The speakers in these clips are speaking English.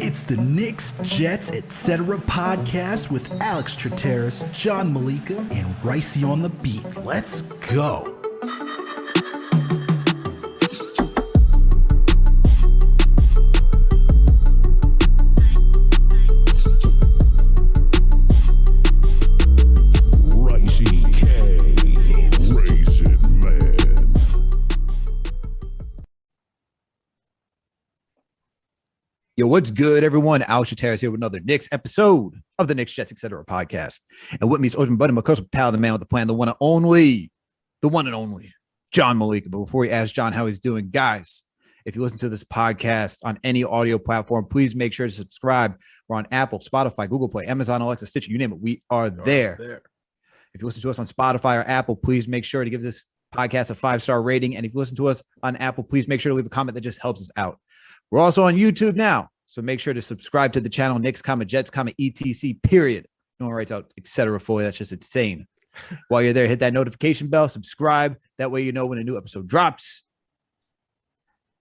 It's the Knicks, Jets, etc. podcast with Alex Trataros, John Meleka, and Raisi on the beat. Let's go. Yo, what's good, everyone? Alex Trataros here with another Knicks episode of the Knicks, Jets, etc. podcast. And with me is Ocean Buddy, my cousin, pal, the man with the plan, the one and only, John Meleka. But before we ask John how he's doing, guys, if you listen to this podcast on any audio platform, please make sure to subscribe. We're on Apple, Spotify, Google Play, Amazon, Alexa, Stitcher, you name it. We are there. If you listen to us on Spotify or Apple, please make sure to give this podcast a 5-star rating. And if you listen to us on Apple, please make sure to leave a comment that just helps us out. We're also on YouTube now, so make sure to subscribe to the channel, Knicks, Jets, etc. Period. No one writes out etc. for you. That's just insane. While you're there, hit that notification bell, subscribe. That way you know when a new episode drops.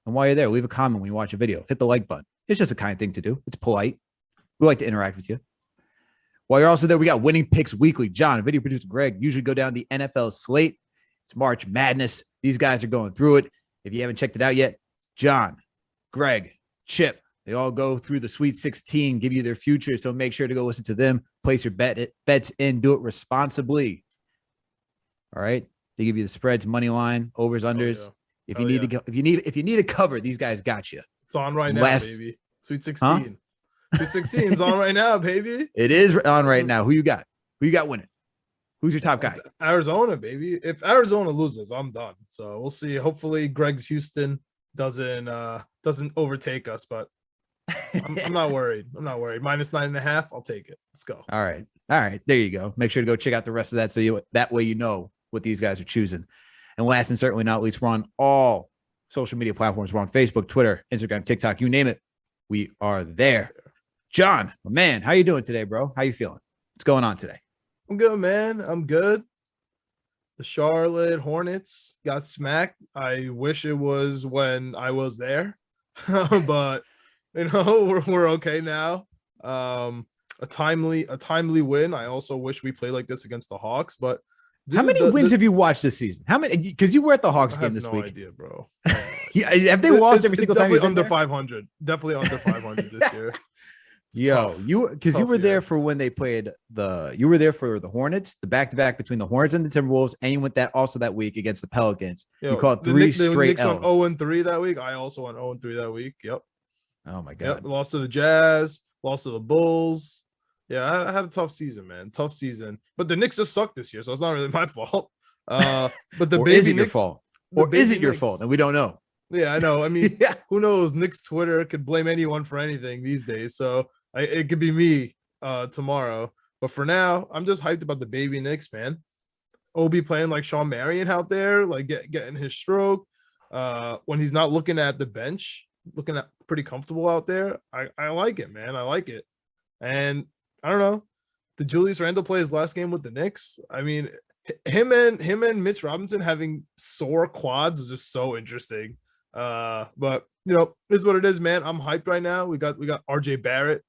And while you're there, leave a comment when you watch a video. Hit the like button. It's just a kind thing to do. It's polite. We like to interact with you. While you're also there, we got Winning Picks Weekly. John, video producer Greg, usually go down the NFL slate. It's March Madness. These guys are going through it. If you haven't checked it out yet, John, Greg, Chip, they all go through the Sweet 16, give you their future. So make sure to go listen to them, place your bets in, do it responsibly. All right. They give you the spreads, money line, overs, unders. Oh, If yeah. you need to go, if you need a cover, these guys got you. It's on right now, baby. Sweet 16. Huh? Sweet 16 is on right now, baby. It is on right now. Who you got? Who you got winning? Who's your top guy? It's Arizona, baby. If Arizona loses, I'm done. So we'll see. Hopefully Greg's Houston doesn't overtake us, but I'm not worried. I'm not worried. -9.5. I'll take it. Let's go. All right. There you go. Make sure to go check out the rest of that. So that way you know what these guys are choosing. And last and certainly not least, we're on all social media platforms. We're on Facebook, Twitter, Instagram, TikTok, you name it. We are there. John, my man, how you doing today, bro? How you feeling? What's going on today? I'm good, man. I'm good. The Charlotte Hornets got smacked. I wish it was when I was there, but you know we're okay now. A timely win. I also wish we played like this against the Hawks. But how many wins have you watched this season? How many? Because you were at the Hawks game this week. I have no idea, bro. Yeah, have they lost every single time? Definitely under 500. Definitely under 500 this year. Yo, you were there for when they played you were there for the Hornets, the back-to-back between the Hornets and the Timberwolves, and you went that week against the Pelicans. You caught three straight Knicks L's. went 0-3 that week. I also went 0-3 that week. Yep. Oh my God. Yep. Lost to the Jazz, lost to the Bulls. Yeah, I had a tough season, man. Tough season. But the Knicks just sucked this year, so it's not really my fault. But the or baby is it your Knicks, fault? Or is it your fault? And we don't know. Yeah, I know. I mean, who knows? Knicks Twitter could blame anyone for anything these days. So it could be me tomorrow. But for now, I'm just hyped about the baby Knicks, man. Obi playing like Sean Marion out there, like getting his stroke. When he's not looking at the bench, looking at pretty comfortable out there. I like it, man. I like it. And I don't know. Did Julius Randle play his last game with the Knicks? I mean, him and Mitch Robinson having sore quads was just so interesting. But you know, it's what it is, man. I'm hyped right now. We got RJ Barrett,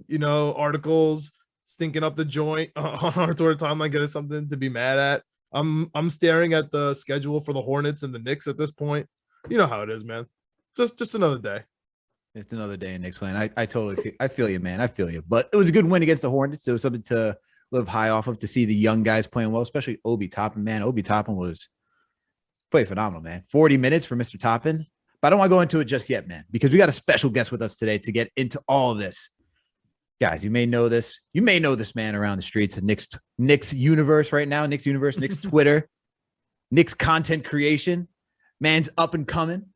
you know, articles stinking up the joint on our Twitter timeline, getting something to be mad at. I'm staring at the schedule for the Hornets and the Knicks at this point. You know how it is, man. Just another day. It's another day in Knicks land. I totally feel you, man. I feel you. But it was a good win against the Hornets. It was something to live high off of, to see the young guys playing well, especially Obi Toppin, man. Obi Toppin was playing phenomenal, man. 40 minutes for Mr. Toppin. But I don't want to go into it just yet, man, because we got a special guest with us today to get into all of this. Guys, you may know this. You may know this man around the streets of Knicks universe right now. Knicks universe, Knicks Twitter, Knicks content creation. Man's up and coming.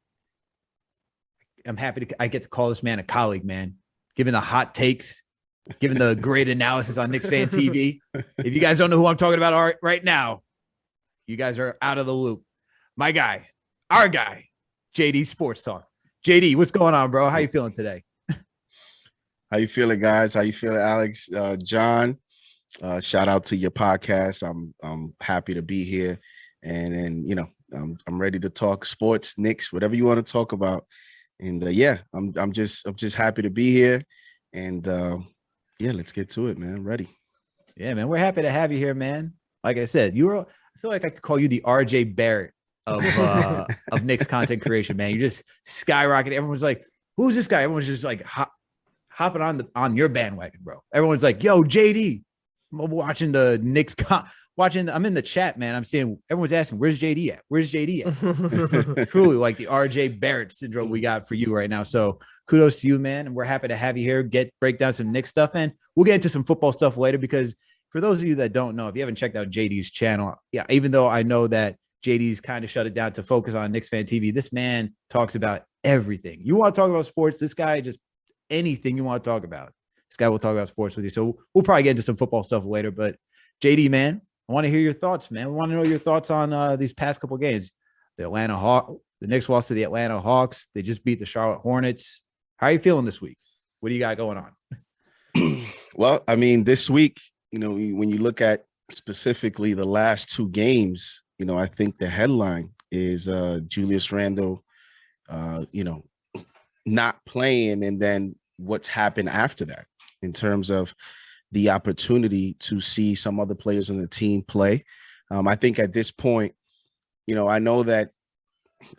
I'm happy I get to call this man a colleague, man. Giving the hot takes, giving the great analysis on Knicks Fan TV. If you guys don't know who I'm talking about right now, you guys are out of the loop. My guy, our guy, JD SportsTalk. JD, what's going on, bro? How you feeling today? How you feeling, guys? How you feeling, Alex? John, shout out to your podcast. I'm happy to be here. and I'm ready to talk sports, Knicks, whatever you want to talk about. And I'm just happy to be here. And let's get to it, man. I'm ready. Yeah, man. We're happy to have you here, man. Like I said, I feel like I could call you the RJ Barrett of Knicks content creation, man. You just skyrocket. Everyone's like, who's this guy? Everyone's just like hopping on your bandwagon, bro. Everyone's like, yo, JD. I'm watching the Knicks I'm in the chat, man. I'm seeing everyone's asking, where's JD at? Where's JD at? Truly like the RJ Barrett syndrome we got for you right now. So kudos to you, man. And we're happy to have you here. Break down some Knicks stuff, and we'll get into some football stuff later, because for those of you that don't know, if you haven't checked out JD's channel, even though I know that JD's kind of shut it down to focus on Knicks Fan TV, this man talks about everything. You want to talk about sports, this guy, just anything you want to talk about, this guy will talk about sports with you. So we'll probably get into some football stuff later, but JD, man, I want to hear your thoughts, man. We want to know your thoughts on these past couple of games. The Knicks lost to the Atlanta Hawks. They just beat the Charlotte Hornets. How are you feeling this week? What do you got going on? Well, I mean, this week, when you look at specifically the last two games, I think the headline is Julius Randle, not playing, and then what's happened after that in terms of the opportunity to see some other players on the team play. I think at this point, I know that,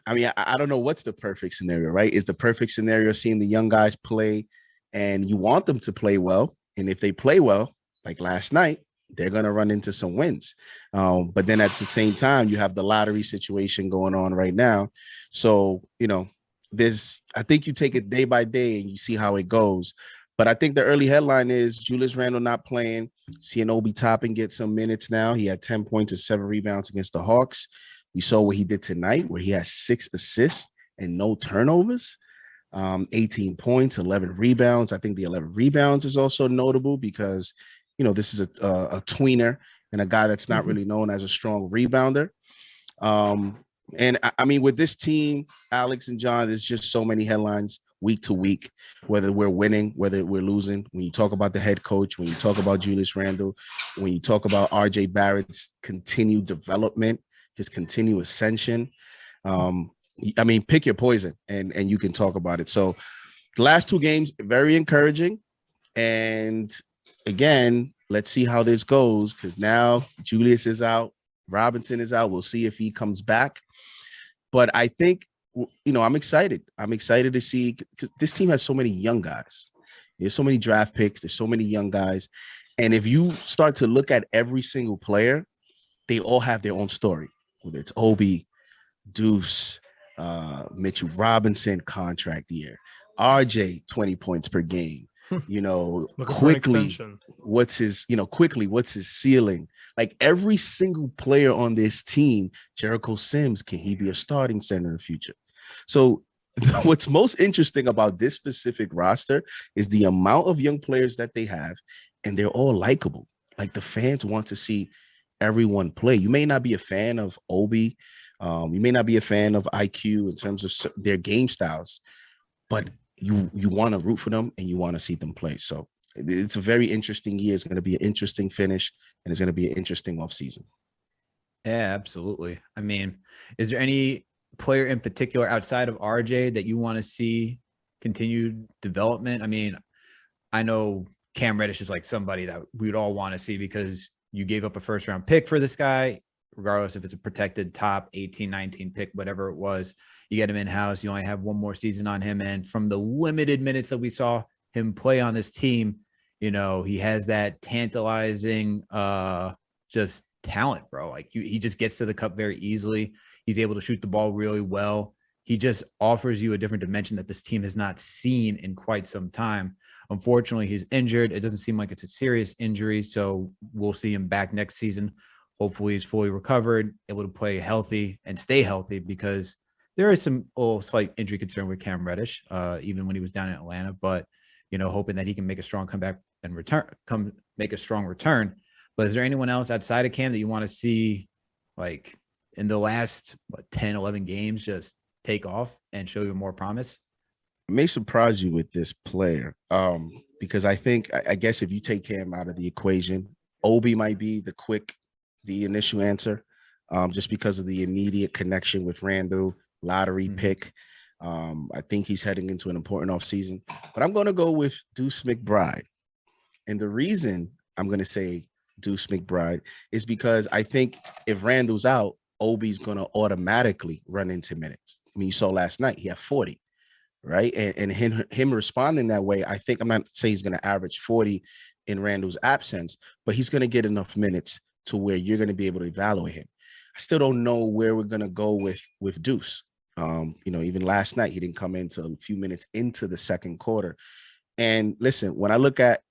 I don't know what's the perfect scenario, right? Is the perfect scenario seeing the young guys play and you want them to play well? And if they play well, like last night, they're going to run into some wins. But then at the same time, you have the lottery situation going on right now. So, I think you take it day by day and you see how it goes. But I think the early headline is Julius Randle not playing. Seeing Obi Toppin get some minutes now. He had 10 points and 7 rebounds against the Hawks. We saw what he did tonight, where he has 6 assists and no turnovers. 18 points, 11 rebounds. I think the 11 rebounds is also notable because, this is a tweener and a guy that's not really known as a strong rebounder. And I mean, with this team, Alex and John, there's just so many headlines week to week, whether we're winning, whether we're losing. When you talk about the head coach, when you talk about Julius Randle, when you talk about RJ Barrett's continued development, his continued ascension, pick your poison and you can talk about it. So the last two games, very encouraging. And again, let's see how this goes, because now Julius is out, Robinson is out. We'll see if he comes back. But I think, I'm excited. I'm excited to see, because this team has so many young guys. There's so many draft picks. There's so many young guys. And if you start to look at every single player, they all have their own story, whether it's Obi, Deuce, Mitchell Robinson contract year, RJ 20 points per game, quickly what's his ceiling? Like every single player on this team, Jericho Sims, can he be a starting center in the future? So what's most interesting about this specific roster is the amount of young players that they have, and they're all likable. Like the fans want to see everyone play. You may not be a fan of Obi, you may not be a fan of IQ in terms of their game styles, but you want to root for them and you want to see them play. So it's a very interesting year. It's going to be an interesting finish, and it's going to be an interesting offseason. Yeah, absolutely. I mean, is there any player in particular outside of RJ that you want to see continued development? I mean, I know Cam Reddish is like somebody that we'd all want to see, because you gave up a first round pick for this guy, regardless if it's a protected top 18, 19 pick, whatever it was. You get him in-house. You only have one more season on him. And from the limited minutes that we saw him play on this team, he has that tantalizing just talent, bro. Like he just gets to the cup very easily. He's able to shoot the ball really well. He just offers you a different dimension that this team has not seen in quite some time. Unfortunately, he's injured. It doesn't seem like it's a serious injury, so we'll see him back next season. Hopefully he's fully recovered, able to play healthy and stay healthy, because there is some slight injury concern with Cam Reddish, even when he was down in Atlanta, but, hoping that he can make a strong comeback and make a strong return. But is there anyone else outside of Cam that you want to see, like in the last 10, 11 games, just take off and show you more promise? It may surprise you with this player, because I guess if you take Cam out of the equation, Obi might be the initial answer. just because of the immediate connection with Randle, lottery pick. I think he's heading into an important offseason. But I'm going to go with Deuce McBride. And the reason I'm going to say Deuce McBride is because I think if Randle's out, Obi's going to automatically run into minutes. I mean, you saw last night, he had 40, right? And him responding that way, I think I'm not saying he's going to average 40 in Randle's absence, but he's going to get enough minutes to where you're going to be able to evaluate him. I still don't know where we're going to go with Deuce. Even last night, he didn't come into a few minutes into the second quarter. And listen, when I look at,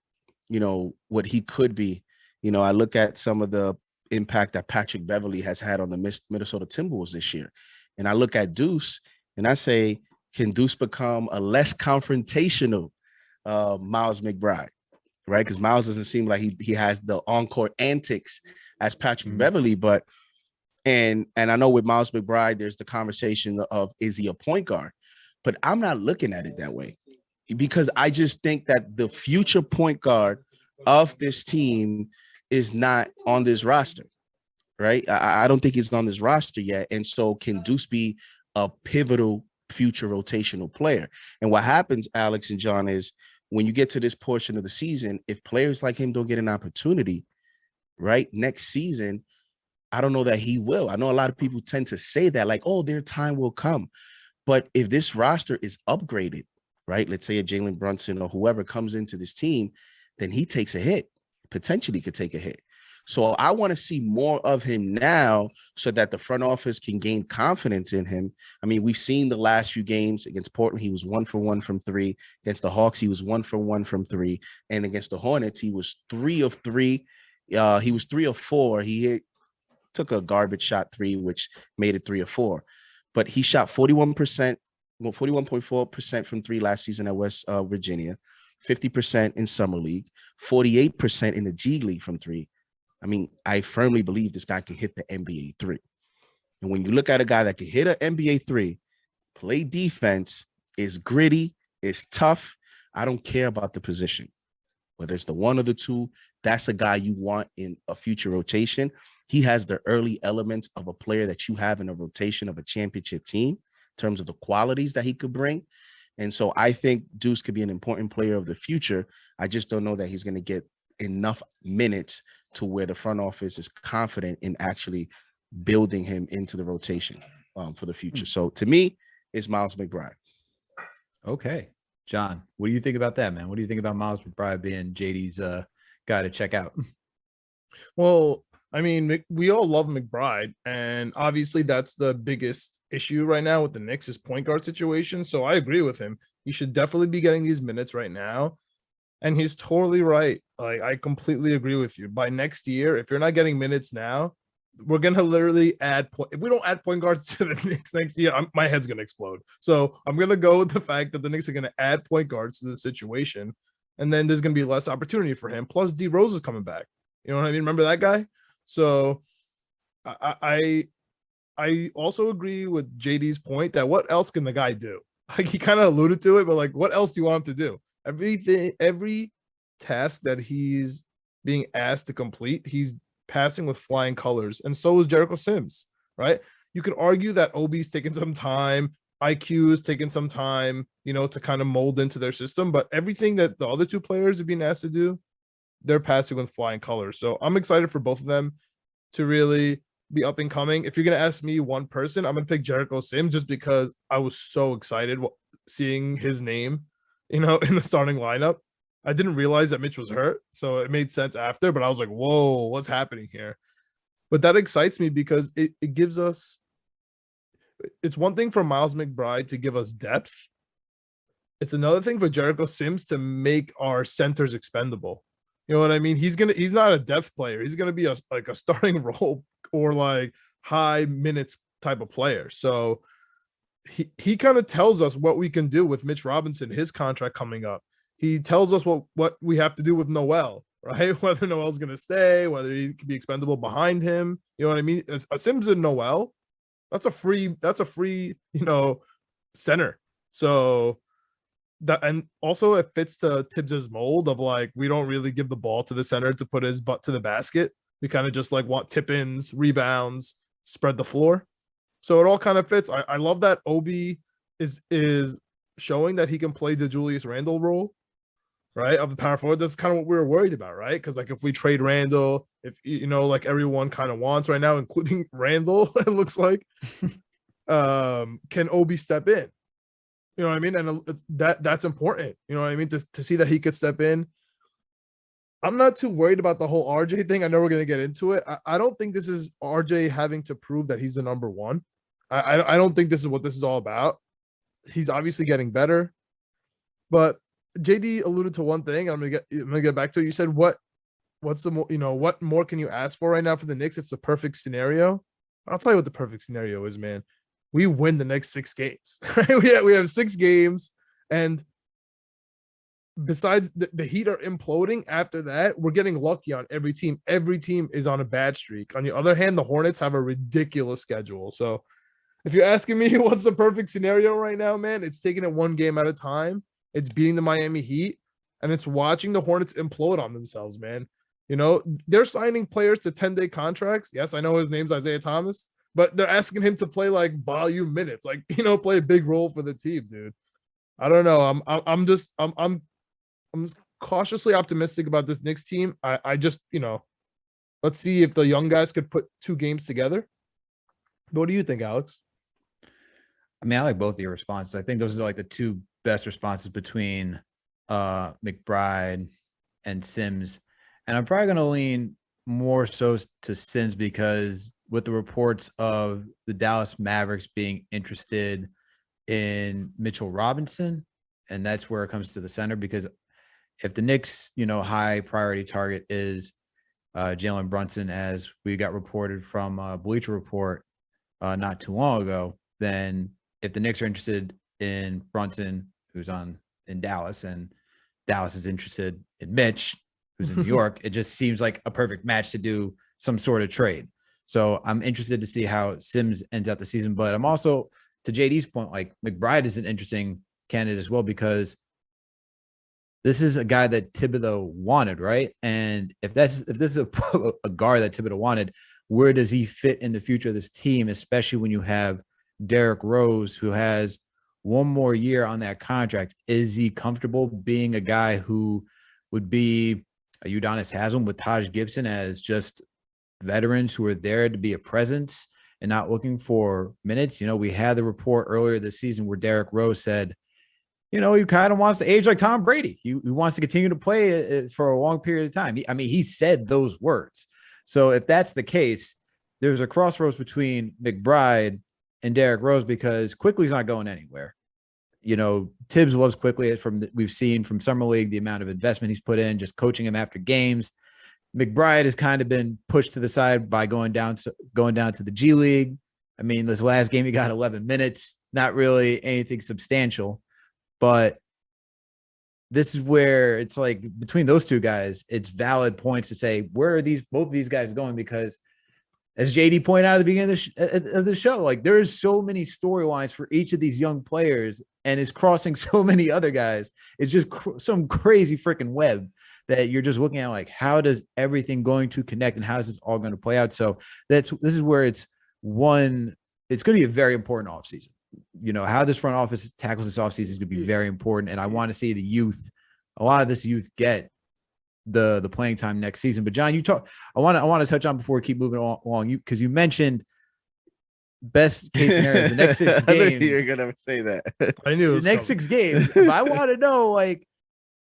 what he could be, I look at some of the impact that Patrick Beverley has had on the Minnesota Timberwolves this year. And I look at Deuce and I say, can Deuce become a less confrontational Miles McBride, right? Because Miles doesn't seem like he has the on-court antics as Patrick Beverley, but and I know with Miles McBride, there's the conversation of, is he a point guard? But I'm not looking at it that way, because I just think that the future point guard of this team is not on this roster, right? I don't think he's on this roster yet. And so can Deuce be a pivotal future rotational player? And what happens, Alex and John, is when you get to this portion of the season, if players like him don't get an opportunity, right, next season, I don't know that he will. I know a lot of people tend to say that, like, oh, their time will come. But if this roster is upgraded, right, let's say a Jalen Brunson or whoever comes into this team, then he takes a hit, potentially could take a hit. So I want to see more of him now so that the front office can gain confidence in him. I mean, we've seen the last few games against Portland, he was 1 for 1 from 3. Against the Hawks, he was 1 for 1 from 3. And against the Hornets, he was 3 of 3. He was 3 of 4. He took a garbage shot 3, which made it 3 of 4. But he shot 41.4% from 3 last season at West Virginia, 50% in Summer League, 48% in the G League from 3. I mean, I firmly believe this guy can hit the NBA 3. And when you look at a guy that can hit an NBA 3, play defense, is gritty, is tough, I don't care about the position. Whether it's the 1 or the 2, that's a guy you want in a future rotation. He has the early elements of a player that you have in a rotation of a championship team in terms of the qualities that he could bring. And so I think Deuce could be an important player of the future. I just don't know that he's going to get enough minutes to where the front office is confident in actually building him into the rotation for the future. So to me, it's Miles McBride. Okay. John, what do you think about that, man? What do you think about Miles McBride being JD's guy to check out? Well, I mean, we all love McBride, and obviously that's the biggest issue right now with the Knicks is point guard situation. So I agree with him. He should definitely be getting these minutes right now. And he's totally right. Like, I completely agree with you. By next year, if you're not getting minutes now, we're going to literally add if we don't add point guards to the Knicks next year, my head's going to explode. So I'm going to go with the fact that the Knicks are going to add point guards to the situation. And then there's going to be less opportunity for him. Plus D Rose is coming back. You know what I mean? Remember that guy? So I also agree with JD's point that what else can the guy do? Like, he kind of alluded to it, but like, what else do you want him to do? Every task that he's being asked to complete, he's passing with flying colors. And so is Jericho Sims, right? You could argue that Obi's taking some time, IQ's taking some time, to kind of mold into their system. But everything that the other 2 players are being asked to do, they're passing with flying colors. So I'm excited for both of them to really be up and coming. If you're going to ask me one person, I'm going to pick Jericho Sims just because I was so excited seeing his name, in the starting lineup. I didn't realize that Mitch was hurt, so it made sense after, but I was like, whoa, what's happening here? But that excites me because it gives us, it's one thing for Miles McBride to give us depth. It's another thing for Jericho Sims to make our centers expendable. You know what I mean? He's not a depth player. He's going to be a starting role or like high minutes type of player. So he kind of tells us what we can do with Mitch Robinson, his contract coming up. He tells us what we have to do with Noel, right? Whether Noel's going to stay, whether he can be expendable behind him. You know what I mean? A Sims and Noel, that's a free, center. So that, and also it fits to Tibbs's mold of like, we don't really give the ball to the center to put his butt to the basket. We kind of just like want tip-ins, rebounds, spread the floor. So it all kind of fits. I love that Obi is showing that he can play the Julius Randle role, right? Of the power forward. That's kind of what we were worried about, right? Because like if we trade Randle, if like everyone kind of wants right now, including Randle, it looks like, can Obi step in? You know what I mean? And that's important. You know what I mean? To see that he could step in. I'm not too worried about the whole RJ thing. I know we're going to get into it. I don't think this is RJ having to prove that he's the number one. I don't think this is what this is all about. He's obviously getting better. But JD alluded to one thing. I'm gonna get back to it. You said what's the more, what more can you ask for right now for the Knicks? It's the perfect scenario. I'll tell you what the perfect scenario is, man. We win the next 6 games. we have 6 games, and besides the Heat are imploding after that, we're getting lucky on every team. Every team is on a bad streak. On the other hand, the Hornets have a ridiculous schedule. So if you're asking me what's the perfect scenario right now, man, it's taking it one game at a time. It's beating the Miami Heat, and it's watching the Hornets implode on themselves, man. They're signing players to 10-day contracts. Yes, I know his name's Isaiah Thomas, but they're asking him to play like volume minutes, like, play a big role for the team, dude. I don't know. I'm just cautiously optimistic about this Knicks team. I just, let's see if the young guys could put 2 games together. What do you think, Alex? I mean, I like both of your responses. I think those are like the 2 best responses between McBride and Sims. And I'm probably going to lean more so to Sims because with the reports of the Dallas Mavericks being interested in Mitchell Robinson, and that's where it comes to the center, because if the Knicks, high priority target is Jalen Brunson, as we got reported from Bleacher Report not too long ago, then if the Knicks are interested in Brunson, who's in Dallas, and Dallas is interested in Mitch, who's in New York, it just seems like a perfect match to do some sort of trade. So I'm interested to see how Sims ends out the season. But I'm also, to JD's point, like McBride is an interesting candidate as well, because this is a guy that Thibodeau wanted, right? And if this is a guard that Thibodeau wanted, where does he fit in the future of this team, especially when you have Derrick Rose, who has one more year on that contract? Is he comfortable being a guy who would be a Udonis Haslem with Taj Gibson as just veterans who are there to be a presence and not looking for minutes? We had the report earlier this season where Derrick Rose said, he kind of wants to age like Tom Brady. He wants to continue to play for a long period of time. He said those words. So if that's the case, there's a crossroads between McBride and Derrick Rose, because Quickly's not going anywhere. Tibbs loves Quickly. We've seen from Summer League the amount of investment he's put in, just coaching him after games. McBride has kind of been pushed to the side by going down to the G League. This last game he got 11 minutes, not really anything substantial. But this is where it's like between those 2 guys, it's valid points to say, where are both of these guys going? Because as JD pointed out at the beginning of the show, like there's so many storylines for each of these young players, and is crossing so many other guys. It's just some crazy freaking web that you're just looking at, like, how does everything going to connect and how is this all going to play out? So this is where it's going to be a very important offseason. How this front office tackles this offseason is going to be very important. And I want to see a lot of this youth get the playing time next season. But John, I want to touch on before we keep moving along, because you mentioned best case scenario, the next 6 games. I knew you were going to say that. I knew the next 6 games. But I want to know, like,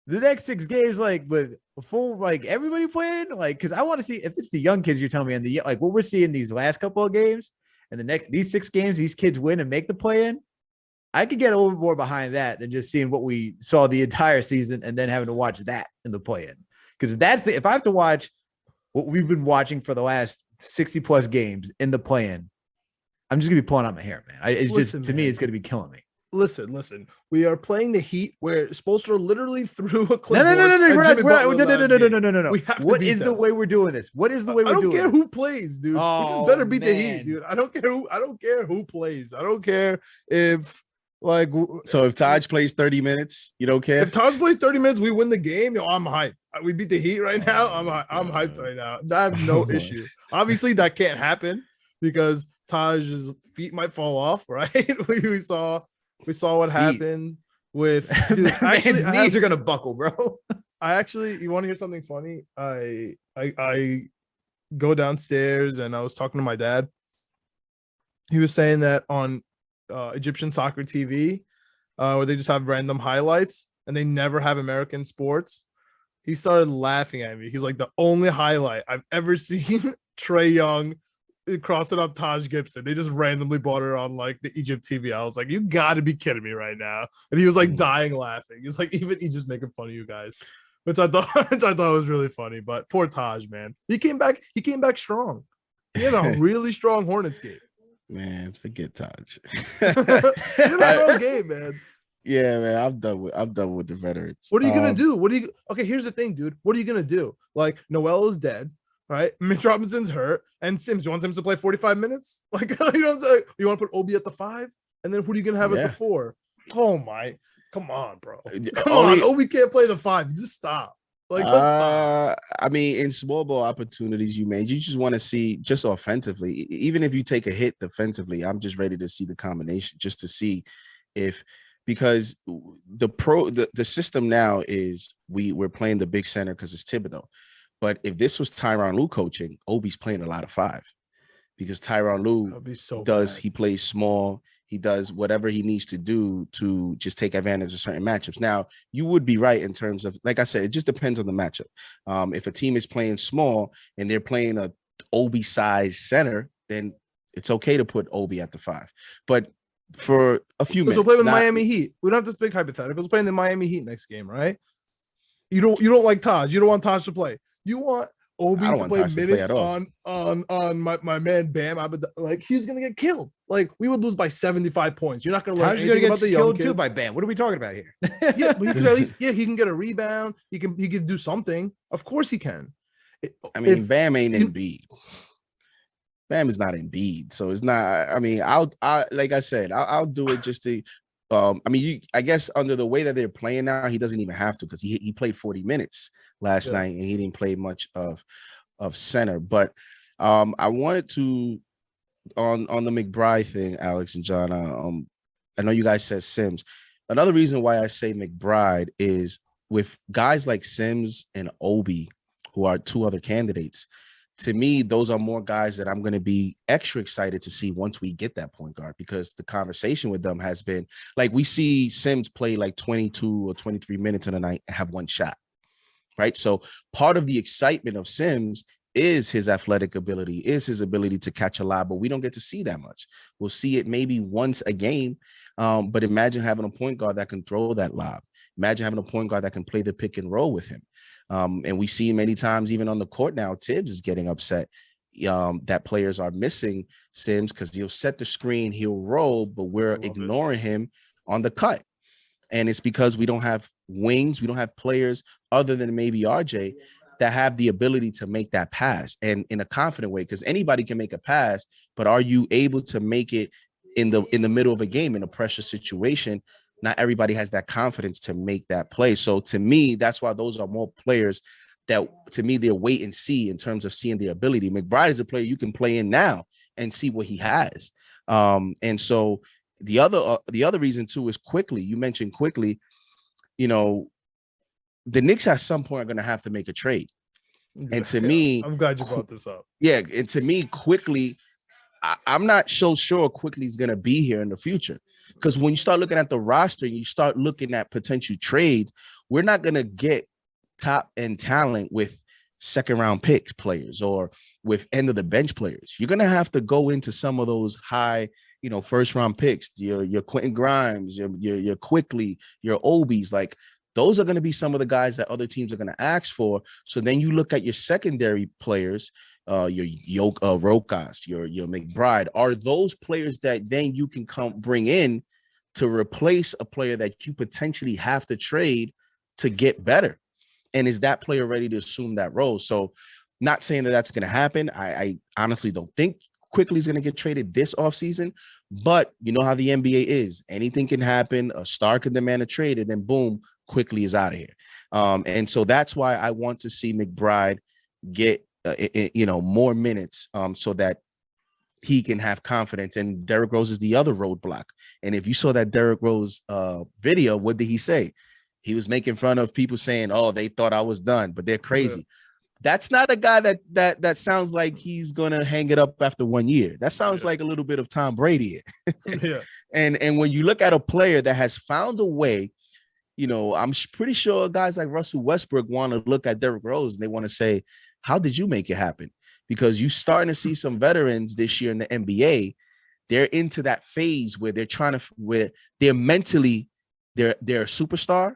the next 6 games, like with full, like everybody playing, like, because I want to see if it's the young kids you're telling me, and like what we're seeing these last couple of games, and these 6 games, these kids win and make the play-in. I could get a little bit more behind that than just seeing what we saw the entire season and then having to watch that in the play-in. Because if I have to watch what we've been watching for the last 60 plus games in the play-in, I'm just gonna be pulling out my hair, man. To me, it's gonna be killing me. Listen. We are playing the Heat where Spoelstra literally threw a clipboard. No. What is the way we're doing this? What is the way we're doing it? I don't care who plays, dude. We just better beat the Heat, dude. I don't care who plays. I don't care if So if Taj plays 30 minutes, you don't care? If Taj plays 30 minutes, we win the game. I'm hyped. We beat the Heat right now. I'm hyped right now. I have no issue. Obviously, that can't happen. because Taj's feet might fall off, right? we saw what happened with dude. Man's knees are gonna buckle, bro. You want to hear something funny? I go downstairs and I was talking to my dad. He was saying that on Egyptian soccer TV, where they just have random highlights and they never have American sports. He started laughing at me. He's like, the only highlight I've ever seen Trae Young crossing up Taj Gibson. They just randomly brought it on like the Egypt TV. I was like, you got to be kidding me right now. And he was like dying laughing. He's like, even Egypt's making fun of you guys, which I thought was really funny. But poor Taj, man, he came back strong. He had a really strong Hornets game. Man, forget Taj. Strong game, man. Yeah, man, I'm done with the veterans. What are you gonna do? Okay, here's the thing, dude. What are you gonna do? Like, Noel is dead, right? Mitch Robinson's hurt, and Sims. You want Sims to play 45 minutes? Like, you know what I'm saying? You want to put Obi at the 5, and then who are you gonna have at the 4? Oh my, come on, bro. Come on, Obi can't play the 5. Just stop. Like, let's stop. I mean, in small ball opportunities you made, you just want to see just offensively. Even if you take a hit defensively, I'm just ready to see the combination, just to see if. Because the system now is we're playing the big center because it's Thibodeau. But if this was Tyronn Lue coaching, Obi's playing a lot of 5 because Tyronn Lue he plays small. He does whatever he needs to do to just take advantage of certain matchups. Now, you would be right in terms of, like I said, it just depends on the matchup. If a team is playing small and they're playing a Obi size center, then it's okay to put Obi at the 5. But for a few minutes. So play with Miami Heat. We don't have this big hypothetical. We're playing the Miami Heat next game, right? You don't like Taj. You don't want Taj to play. You want Obi to play minutes on my man Bam. Like, he's gonna get killed. Like, we would lose by 75 points. You're not gonna learn anything about the young kids. Too by Bam. What are we talking about here? Yeah, but he can at least he can get a rebound. He can do something. Of course he can. Bam ain't Embiid. Bam is not Embiid, so it's not. I mean, like I said, I'll do it just to. I guess under the way that they're playing now, he doesn't even have to because he played 40 minutes last night and he didn't play much of center. But I wanted to on the McBride thing, Alex and John. I know you guys said Sims. Another reason why I say McBride is with guys like Sims and Obi, who are 2 other candidates. To me, those are more guys that I'm going to be extra excited to see once we get that point guard, because the conversation with them has been like, we see Sims play like 22 or 23 minutes in a night and have 1 shot, right? So part of the excitement of Sims is his athletic ability, is his ability to catch a lob, but we don't get to see that much. We'll see it maybe once a game, but imagine having a point guard that can throw that lob. Imagine having a point guard that can play the pick and roll with him. And we see many times, even on the court now, Tibbs is getting upset that players are missing Sims because he'll set the screen, he'll roll, but we're ignoring him on the cut. And it's because we don't have wings, we don't have players other than maybe RJ that have the ability to make that pass and in a confident way, because anybody can make a pass, but are you able to make it in the middle of a game in a pressure situation? Not everybody has that confidence to make that play. So to me, that's why those are more players that, to me, they're wait and see in terms of seeing the ability. McBride is a player you can play in now and see what he has. And so the other reason too is quickly. You mentioned quickly, the Knicks at some point are going to have to make a trade. And to me, I'm glad you brought this up. Yeah, and to me, quickly, I'm not so sure quickly is going to be here in the future. Because when you start looking at the roster and you start looking at potential trades, we're not going to get top end talent with 2nd-round pick players or with end of the bench players. You're going to have to go into some of those high, 1st-round picks, your Quentin Grimes, your Quickly, your Obies. Like, those are going to be some of the guys that other teams are going to ask for. So then you look at your secondary players, your Rokas, your McBride. Are those players that then you can bring in to replace a player that you potentially have to trade to get better? And is that player ready to assume that role? So not saying that that's going to happen. I honestly don't think Quickly is going to get traded this offseason, but you know how the NBA is. Anything can happen. A star can demand a trade, and then boom, Quickly is out of here. And so that's why I want to see McBride get more minutes so that he can have confidence. And Derrick Rose is the other roadblock. And if you saw that Derrick Rose video, what did he say? He was making fun of people saying, "Oh, they thought I was done, but they're crazy." Yeah. That's not a guy that sounds like he's gonna hang it up after 1 year. That sounds like a little bit of Tom Brady. Yeah. And when you look at a player that has found a way, you know, I'm pretty sure guys like Russell Westbrook want to look at Derrick Rose and they want to say, "How did you make it happen?" Because you're starting to see some veterans this year in the NBA. They're into that phase where they're they're mentally they're a superstar,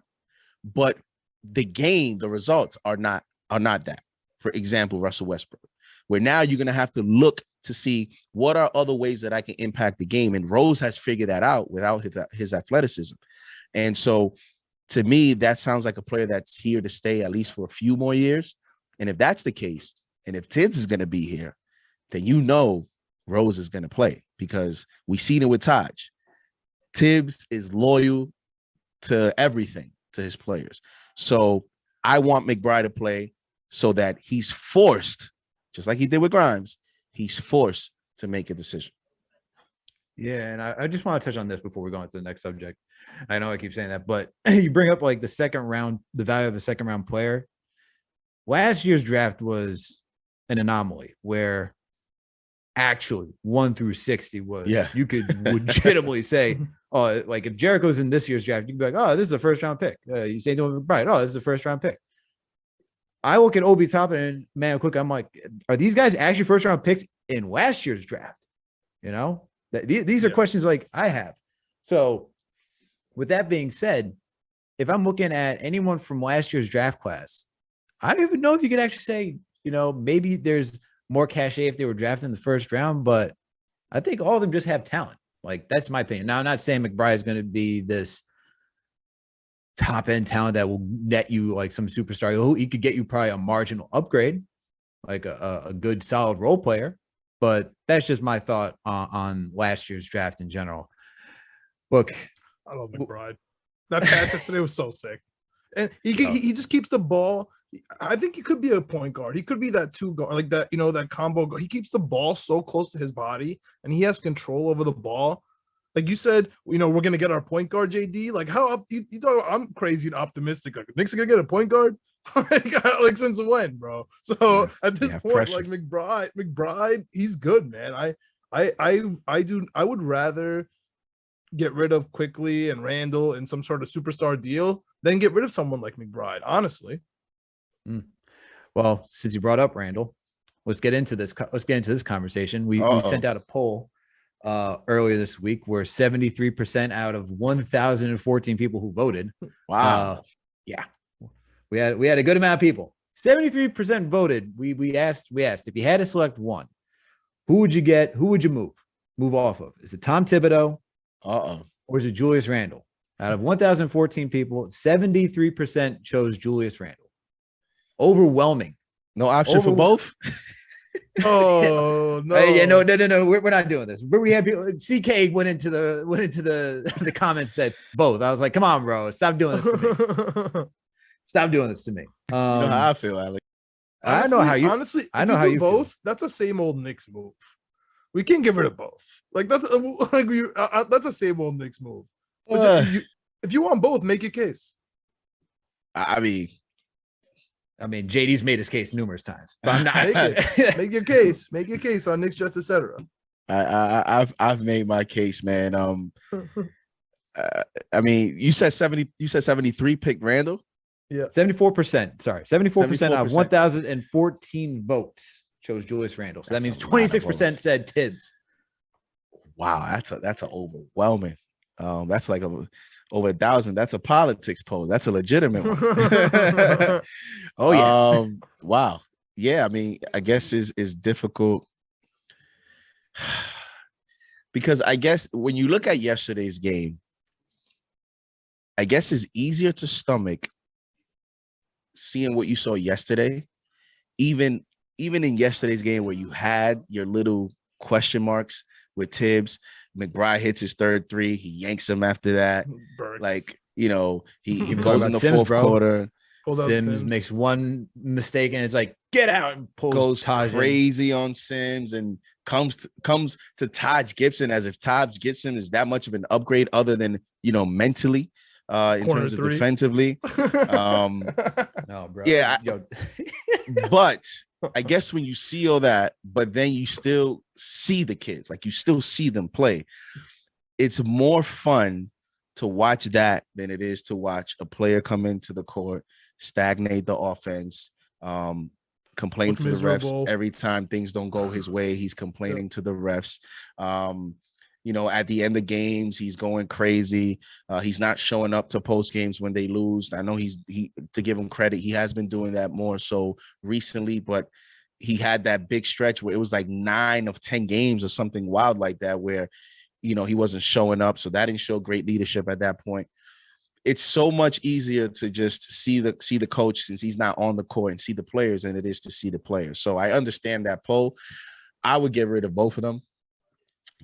but the game, the results are not that. For example, Russell Westbrook, where now you're going to have to look to see what are other ways that I can impact the game. And Rose has figured that out without his athleticism. And so to me, that sounds like a player that's here to stay at least for a few more years. And if that's the case, and if Tibbs is going to be here, then you know Rose is going to play, because we've seen it with Taj. Tibbs is loyal to everything, to his players. So I want McBride to play so that he's forced, just like he did with Grimes, he's forced to make a decision. Yeah, and I just want to touch on this before we go on to the next subject. I know I keep saying that, but you bring up like the second round, the value of the second round player. Last year's draft was an anomaly where actually 1 through 60 was, you could legitimately say, oh, like if Jericho's in this year's draft, you can be like, oh, this is a first round pick. You say to McBride, oh, this is a first round pick. I look at Obi Toppin and man, quick, I'm like, are these guys actually first round picks in last year's draft? You know, these are questions like I have. So with that being said, if I'm looking at anyone from last year's draft class, I don't even know if you could actually say, you know, maybe there's more cachet if they were drafted in the first round, but I think all of them just have talent. Like, that's my opinion. Now, I'm not saying McBride is going to be this top end talent that will net you like some superstar. He could get you probably a marginal upgrade, like a good solid role player. But that's just my thought on last year's draft in general. Look, I love McBride. That pass yesterday was so sick, and he just keeps the ball. I think he could be a point guard. He could be that two guard, like that, you know, that combo guard. He keeps the ball so close to his body, and he has control over the ball. Like you said, you know, we're gonna get our point guard, JD. Like, how up you talk? I'm crazy and optimistic. Like, Knicks are gonna get a point guard. Like since when, bro? So at this point, pressure. Like McBride, he's good, man. I would rather get rid of Quickly and Randle in some sort of superstar deal than get rid of someone like McBride, honestly. Well, since you brought up Randle, let's get into this. Let's get into this conversation. We sent out a poll earlier this week where 73% out of 1,014 people who voted. Wow. Yeah. We had a good amount of people. 73% voted. We asked if you had to select one, who would you get? Who would you move off of? Is it Tom Thibodeau? Or is it Julius Randle? Out of 1,014 people, 73% chose Julius Randle. Overwhelming. No option for both. Oh no! Yeah, no. We're not doing this. But we have people. CK went into the comments, said both. I was like, come on, bro, stop doing this to me. Stop doing this to me. You know how I feel, Alex. I know how you. Honestly, I know how you both. Feel. That's the same old Knicks move. We can't get rid of both. Like that's that's a same old Knicks move. If you want both, make your case. I mean, JD's made his case numerous times, but I'm not. Make your case. Make your case on Knicks, Jets, etc. I've made my case, man. I mean, you said 70. You said 73 picked Randle. Yeah, 74%. Sorry, 74% out of 1,014 votes chose Julius Randle. So that means 26% said Tibbs. Wow, that's an overwhelming. That's like over 1,000. That's a politics poll. That's a legitimate one. Oh yeah. Wow. Yeah. I mean, I guess is difficult because I guess when you look at yesterday's game, I guess it's easier to stomach seeing what you saw yesterday, even in yesterday's game where you had your little question marks with Tibbs. McBride hits his third three. He yanks him after that. Burks. Like, you know, he goes in the fourth quarter. Pulled out Sims makes one mistake and it's like, get out, and pulls Goes Taj in. crazy on Sims and comes to Taj Gibson as if Taj Gibson is that much of an upgrade other than, mentally, in Corner terms of three. defensively. No, bro. Yeah, Yo. But I guess when you see all that, but then you still see the kids, like you still see them play, it's more fun to watch that than it is to watch a player come into the court, stagnate the offense, complain Look to the miserable. refs every time things don't go his way. He's complaining to the refs. At the end of games, he's going crazy. He's not showing up to post games when they lose. I know to give him credit, he has been doing that more so recently, but he had that big stretch where it was like 9 of 10 games or something wild like that, where, he wasn't showing up. So that didn't show great leadership at that point. It's so much easier to just see the coach since he's not on the court and see the players than it is to see the players. So I understand that poll. I would get rid of both of them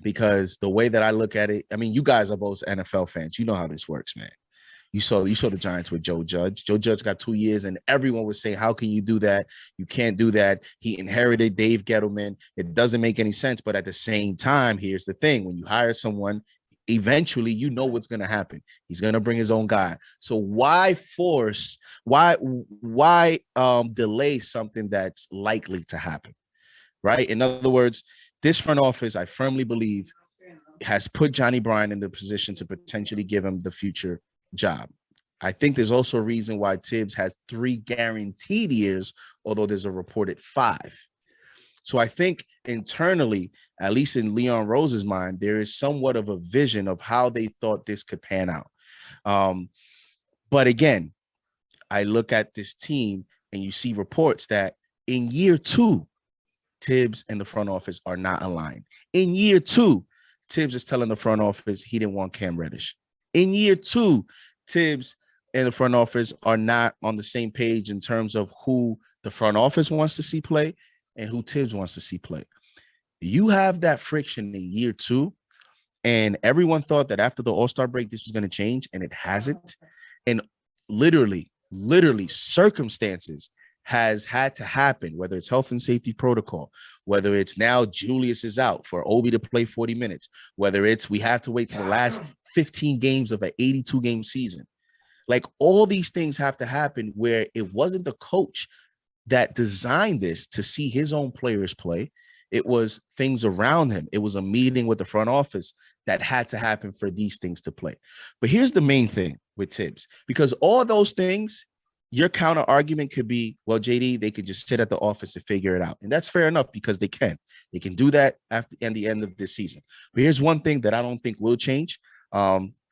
because the way that I look at it, I mean, you guys are both NFL fans. You know how this works, man. You saw the Giants with Joe Judge. Joe Judge got 2 years, and everyone was saying, how can you do that? You can't do that. He inherited Dave Gettleman. It doesn't make any sense. But at the same time, here's the thing. When you hire someone, eventually you know what's going to happen. He's going to bring his own guy. So why delay something that's likely to happen, right? In other words, this front office, I firmly believe, has put Johnny Bryan in the position to potentially give him the future job. I think there's also a reason why Tibbs has 3 guaranteed years, although there's a reported 5. So I think internally, at least in Leon Rose's mind, there is somewhat of a vision of how they thought this could pan out. But again, I look at this team and you see reports that in year 2, Tibbs and the front office are not aligned. In year 2, Tibbs is telling the front office he didn't want Cam Reddish. In year 2, Tibbs and the front office are not on the same page in terms of who the front office wants to see play and who Tibbs wants to see play. You have that friction in year 2, and everyone thought that after the All-Star break, this was going to change, and it hasn't. And literally, circumstances has had to happen, whether it's health and safety protocol, whether it's now Julius is out for Obi to play 40 minutes, whether it's we have to wait for the last 15 games of an 82-game season. Like, all these things have to happen where it wasn't the coach that designed this to see his own players play. It was things around him. It was a meeting with the front office that had to happen for these things to play. But here's the main thing with Tibbs, because all those things, your counter argument could be, well, JD, they could just sit at the office and figure it out. And that's fair enough because they can. They can do that at the end of this season. But here's one thing that I don't think will change.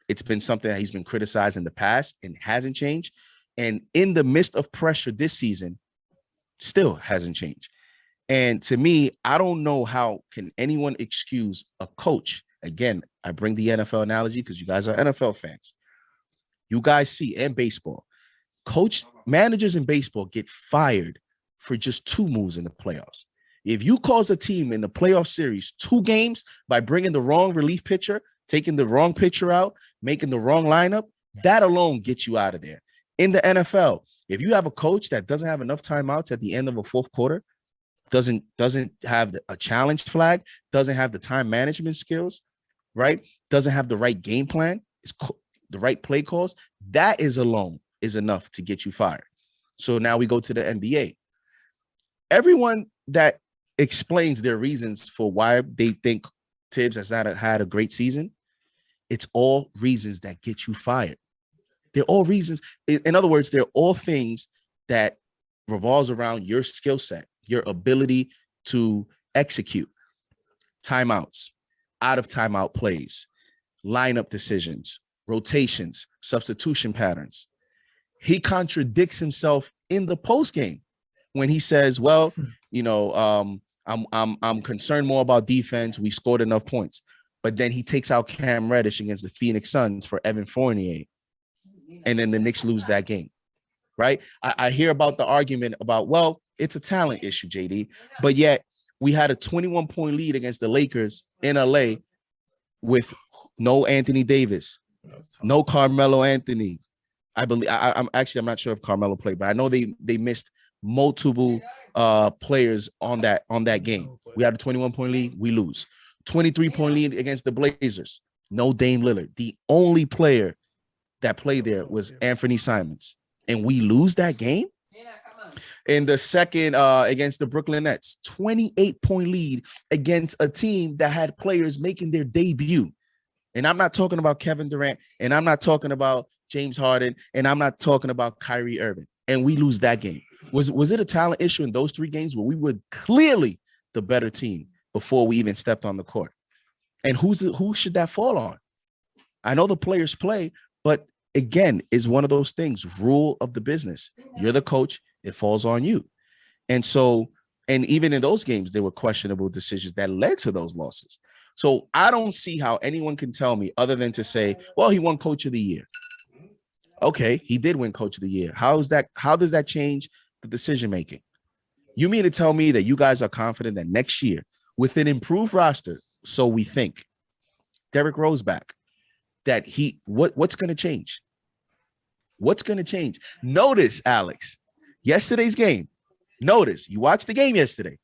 It's been something that he's been criticized in the past and hasn't changed. And in the midst of pressure this season, still hasn't changed. And to me, I don't know how can anyone excuse a coach. Again, I bring the NFL analogy because you guys are NFL fans. You guys see, and baseball, managers in baseball get fired for just 2 moves in the playoffs. If you cause a team in the playoff series 2 games by bringing the wrong relief pitcher, taking the wrong pitcher out, making the wrong lineup, that alone gets you out of there. In the NFL, if you have a coach that doesn't have enough timeouts at the end of a 4th quarter, doesn't have a challenge flag, doesn't have the time management skills, right? Doesn't have the right game plan, the right play calls, that is alone is enough to get you fired. So now we go to the NBA. Everyone that explains their reasons for why they think Tibbs has not had a great season, it's all reasons that get you fired. They're all reasons. In other words, they're all things that revolves around your skill set, your ability to execute timeouts, out of timeout plays, lineup decisions, rotations, substitution patterns. He contradicts himself in the post game when he says, well, I'm concerned more about defense. We scored enough points. But then he takes out Cam Reddish against the Phoenix Suns for Evan Fournier. And then the Knicks lose that game, right? I hear about the argument about, well, it's a talent issue, JD. But yet we had a 21-point lead against the Lakers in LA with no Anthony Davis, no Carmelo Anthony. I believe I'm not sure if Carmelo played, but I know they missed multiple players on that game. We had a 21-point lead, we lose. 23-point lead against the Blazers. No Dame Lillard. The only player that played there was Anthony Simons, and we lose that game. In the second against the Brooklyn Nets, 28-point lead against a team that had players making their debut. And I'm not talking about Kevin Durant, and I'm not talking about James Harden, and I'm not talking about Kyrie Irving. And we lose that game. Was it a talent issue in those 3 games where we were clearly the better team before we even stepped on the court? And who should that fall on? I know the players play, but again, it's one of those things, rule of the business. You're the coach, it falls on you. And so, and even in those games, there were questionable decisions that led to those losses. So I don't see how anyone can tell me other than to say, well, he won Coach of the Year. Okay, he did win Coach of the Year. How does that change the decision making? You mean to tell me that you guys are confident that next year, with an improved roster, so we think, Derrick Rose back, that what's going to change? What's going to change? Notice, Alex, yesterday's game. Notice, you watched the game yesterday,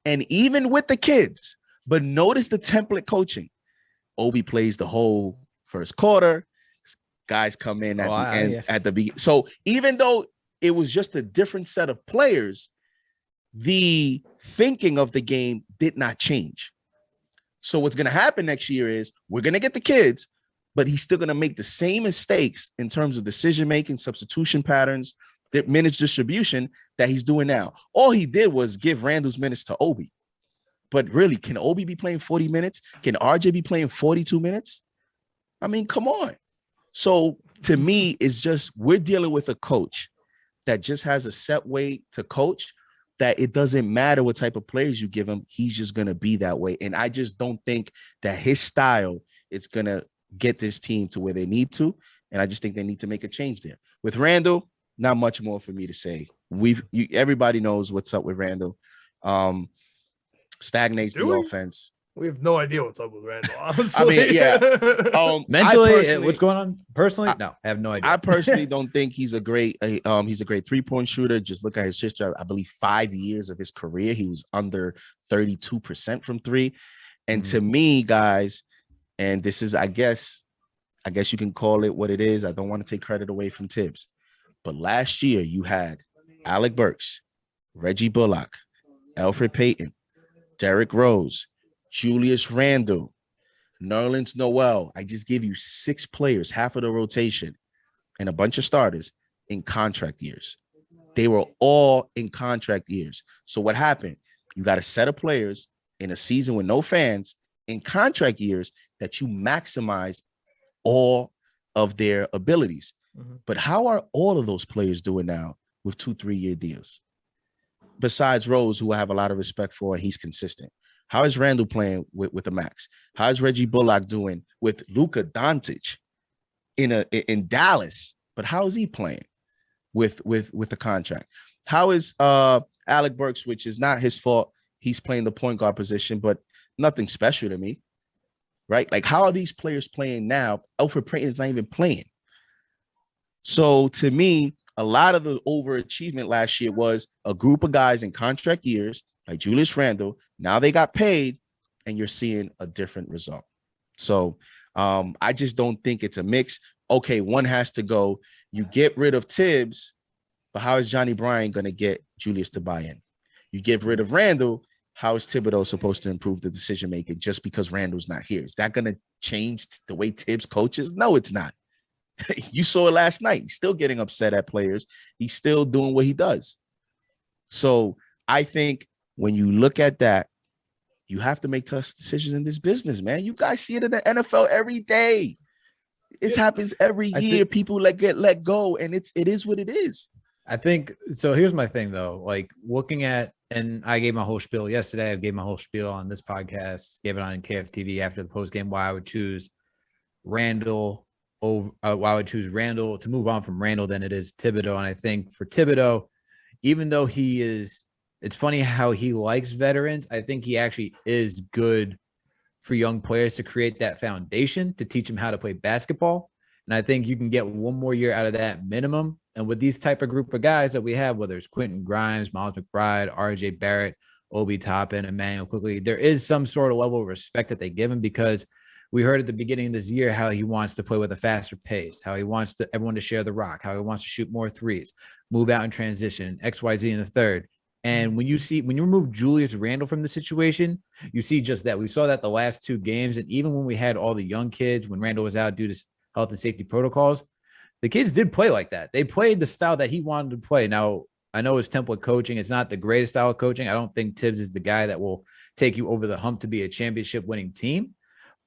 and even with the kids, but notice the template coaching. Obi plays the whole first quarter. Guys come in at the end, at the beginning. So even though it was just a different set of players, the thinking of the game did not change. So what's going to happen next year is we're going to get the kids, but he's still going to make the same mistakes in terms of decision-making, substitution patterns, minutes distribution that he's doing now. All he did was give Randle's minutes to Obi. But really, can Obi be playing 40 minutes? Can RJ be playing 42 minutes? I mean, come on. So to me, it's just we're dealing with a coach that just has a set way to coach, that it doesn't matter what type of players you give him. He's just going to be that way. And I just don't think that his style is going to get this team to where they need to. And I just think they need to make a change there. With Randle, not much more for me to say. Everybody knows what's up with Randle. Stagnates the offense. We have no idea what's up with Randle, honestly. I mean, yeah. Mentally, what's going on? Personally, no, I have no idea. I personally don't think he's a great 3-point shooter. Just look at his history. I believe 5 years of his career, he was under 32% from 3. And to me, guys, and this is, I guess you can call it what it is. I don't want to take credit away from Tibbs. But last year, you had Alec Burks, Reggie Bullock, Elfrid Payton, Derrick Rose, Julius Randle, Nerlens Noel. I just gave you 6 players, half of the rotation, and a bunch of starters in contract years. They were all in contract years. So what happened? You got a set of players in a season with no fans in contract years that you maximize all of their abilities. But how are all of those players doing now with 2-3-year deals? Besides Rose, who I have a lot of respect for, and he's consistent. How is Randle playing with the max? How is Reggie Bullock doing with Luka Doncic in Dallas? But how is he playing with the contract? How is Alec Burks, which is not his fault? He's playing the point guard position, but nothing special to me, right? Like, how are these players playing now? Elfrid Payton is not even playing. So to me, a lot of the overachievement last year was a group of guys in contract years, like Julius Randle. Now they got paid, and you're seeing a different result. So I just don't think it's a mix. Okay, one has to go. You get rid of Tibbs, but how is Johnny Bryant going to get Julius to buy in? You get rid of Randle. How is Thibodeau supposed to improve the decision-making just because Randle's not here? Is that going to change the way Tibbs coaches? No, it's not. You saw it last night. He's still getting upset at players. He's still doing what he does. So I think when you look at that, you have to make tough decisions in this business, man. You guys see it in the NFL every day. It happens every year. People get let go, and it is what it is. I think so. Here's my thing, though. Like, looking at, and I gave my whole spiel yesterday. I gave my whole spiel on this podcast. Gave it on KFTV after the post game. Why I would choose Randle over. Why I would choose Randle to move on from Randle than it is Thibodeau. And I think for Thibodeau, even though he is, it's funny how he likes veterans. I think he actually is good for young players to create that foundation to teach them how to play basketball. And I think you can get one more year out of that minimum. And with these type of group of guys that we have, whether it's Quentin Grimes, Miles McBride, RJ Barrett, Obi Toppin, Emmanuel Quickly, there is some sort of level of respect that they give him, because we heard at the beginning of this year how he wants to play with a faster pace, how he wants everyone to share the rock, how he wants to shoot more threes, move out in transition, XYZ in the third. And when you remove Julius Randle from the situation, you see just that. We saw that the last 2 games. And even when we had all the young kids, when Randle was out due to health and safety protocols, the kids did play like that. They played the style that he wanted to play. Now, I know his template coaching is not the greatest style of coaching. I don't think Tibbs is the guy that will take you over the hump to be a championship winning team.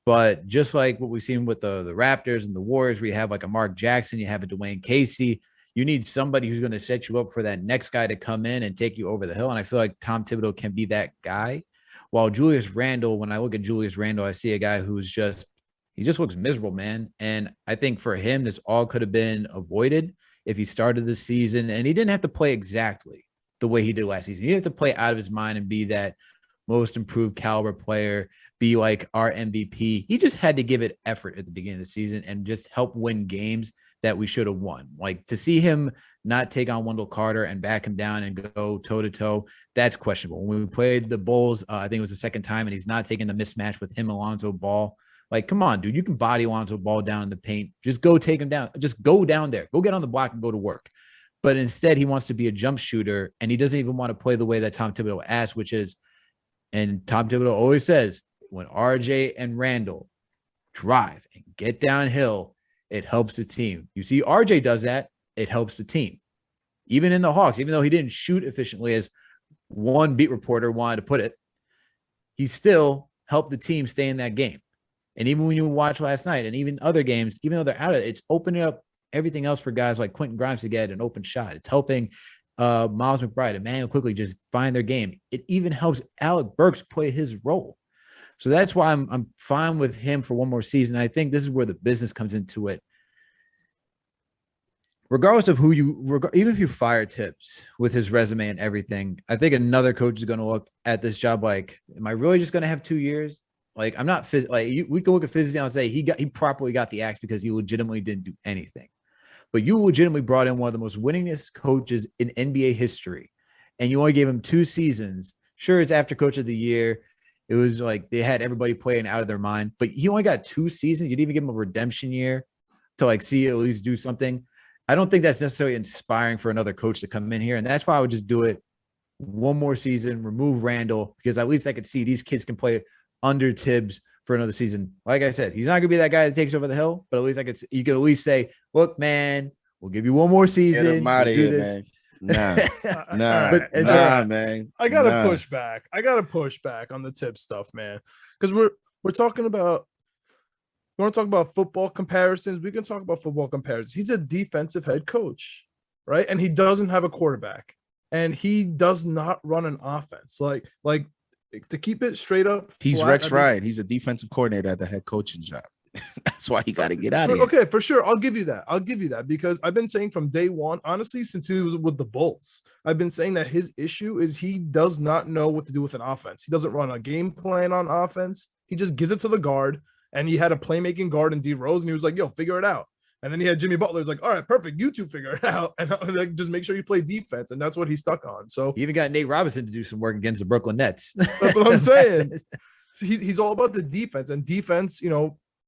But just like what we've seen with the Raptors and the Warriors, where you have like a Mark Jackson, you have a Dwayne Casey, you need somebody who's going to set you up for that next guy to come in and take you over the hill. And I feel like Tom Thibodeau can be that guy. While Julius Randle, when I look at Julius Randle, I see a guy who's he just looks miserable, man. And I think for him, this all could have been avoided if he started the season, and he didn't have to play exactly the way he did last season. He didn't have to play out of his mind and be that most improved caliber player, be like our MVP. He just had to give it effort at the beginning of the season and just help win games that we should have won. Like, to see him not take on Wendell Carter and back him down and go toe to toe, that's questionable. When we played the Bulls, I think it was the second time, and he's not taking the mismatch with him, Alonzo Ball. Like, come on, dude, you can body Alonzo Ball down in the paint. Just go take him down. Just go down there. Go get on the block and go to work. But instead, he wants to be a jump shooter, and he doesn't even want to play the way that Tom Thibodeau asked, which is, and Tom Thibodeau always says, when RJ and Randle drive and get downhill, it helps the team. You see RJ does that, it helps the team. Even in the Hawks, even though he didn't shoot efficiently, as one beat reporter wanted to put it, he still helped the team stay in that game. And even when you watch last night and even other games, even though they're out of it, it's opening up everything else for guys like Quentin Grimes to get an open shot. It's helping Miles McBride, Emmanuel Quickly just find their game. It even helps Alec Burks play his role. So that's why I'm fine with him for one more season. I think this is where the business comes into it. Regardless of who even if you fire Tibbs with his resume and everything, I think another coach is going to look at this job like, am I really just going to have 2 years? Like, I'm not we can look at physically and say he properly got the axe because he legitimately didn't do anything. But you legitimately brought in one of the most winningest coaches in NBA history, and you only gave him 2 seasons. Sure, it's after Coach of the Year. It was like they had everybody playing out of their mind, but he only got 2 seasons. You didn't even give him a redemption year to like see at least do something. I don't think that's necessarily inspiring for another coach to come in here, and that's why I would just do it one more season, remove Randle, because at least I could see these kids can play under Tibbs for another season. Like I said, he's not going to be that guy that takes over the hill, but at least you could at least say, look, man, we'll give you one more season. Get him out of here, man. Nah, man. I gotta push back. I gotta push back on the Tibbs stuff, man. Because we're talking about, we want to talk about football comparisons. We can talk about football comparisons. He's a defensive head coach, right? And he doesn't have a quarterback, and he does not run an offense. Like to keep it straight up. He's Rex Ryan. He's a defensive coordinator at the head coaching job. That's why he got to get out of here. Okay, for sure. I'll give you that because I've been saying from day one, honestly, since he was with the Bulls, I've been saying that his issue is he does not know what to do with an offense. He doesn't run a game plan on offense. He just gives it to the guard, and he had a playmaking guard in D Rose, and he was like, yo, figure it out. And then he had Jimmy Butler. He's like, all right, perfect. You two figure it out. And like, just make sure you play defense. And that's what he's stuck on. So he even got Nate Robinson to do some work against the Brooklyn Nets. That's what I'm saying. So he's all about the defense, and defense,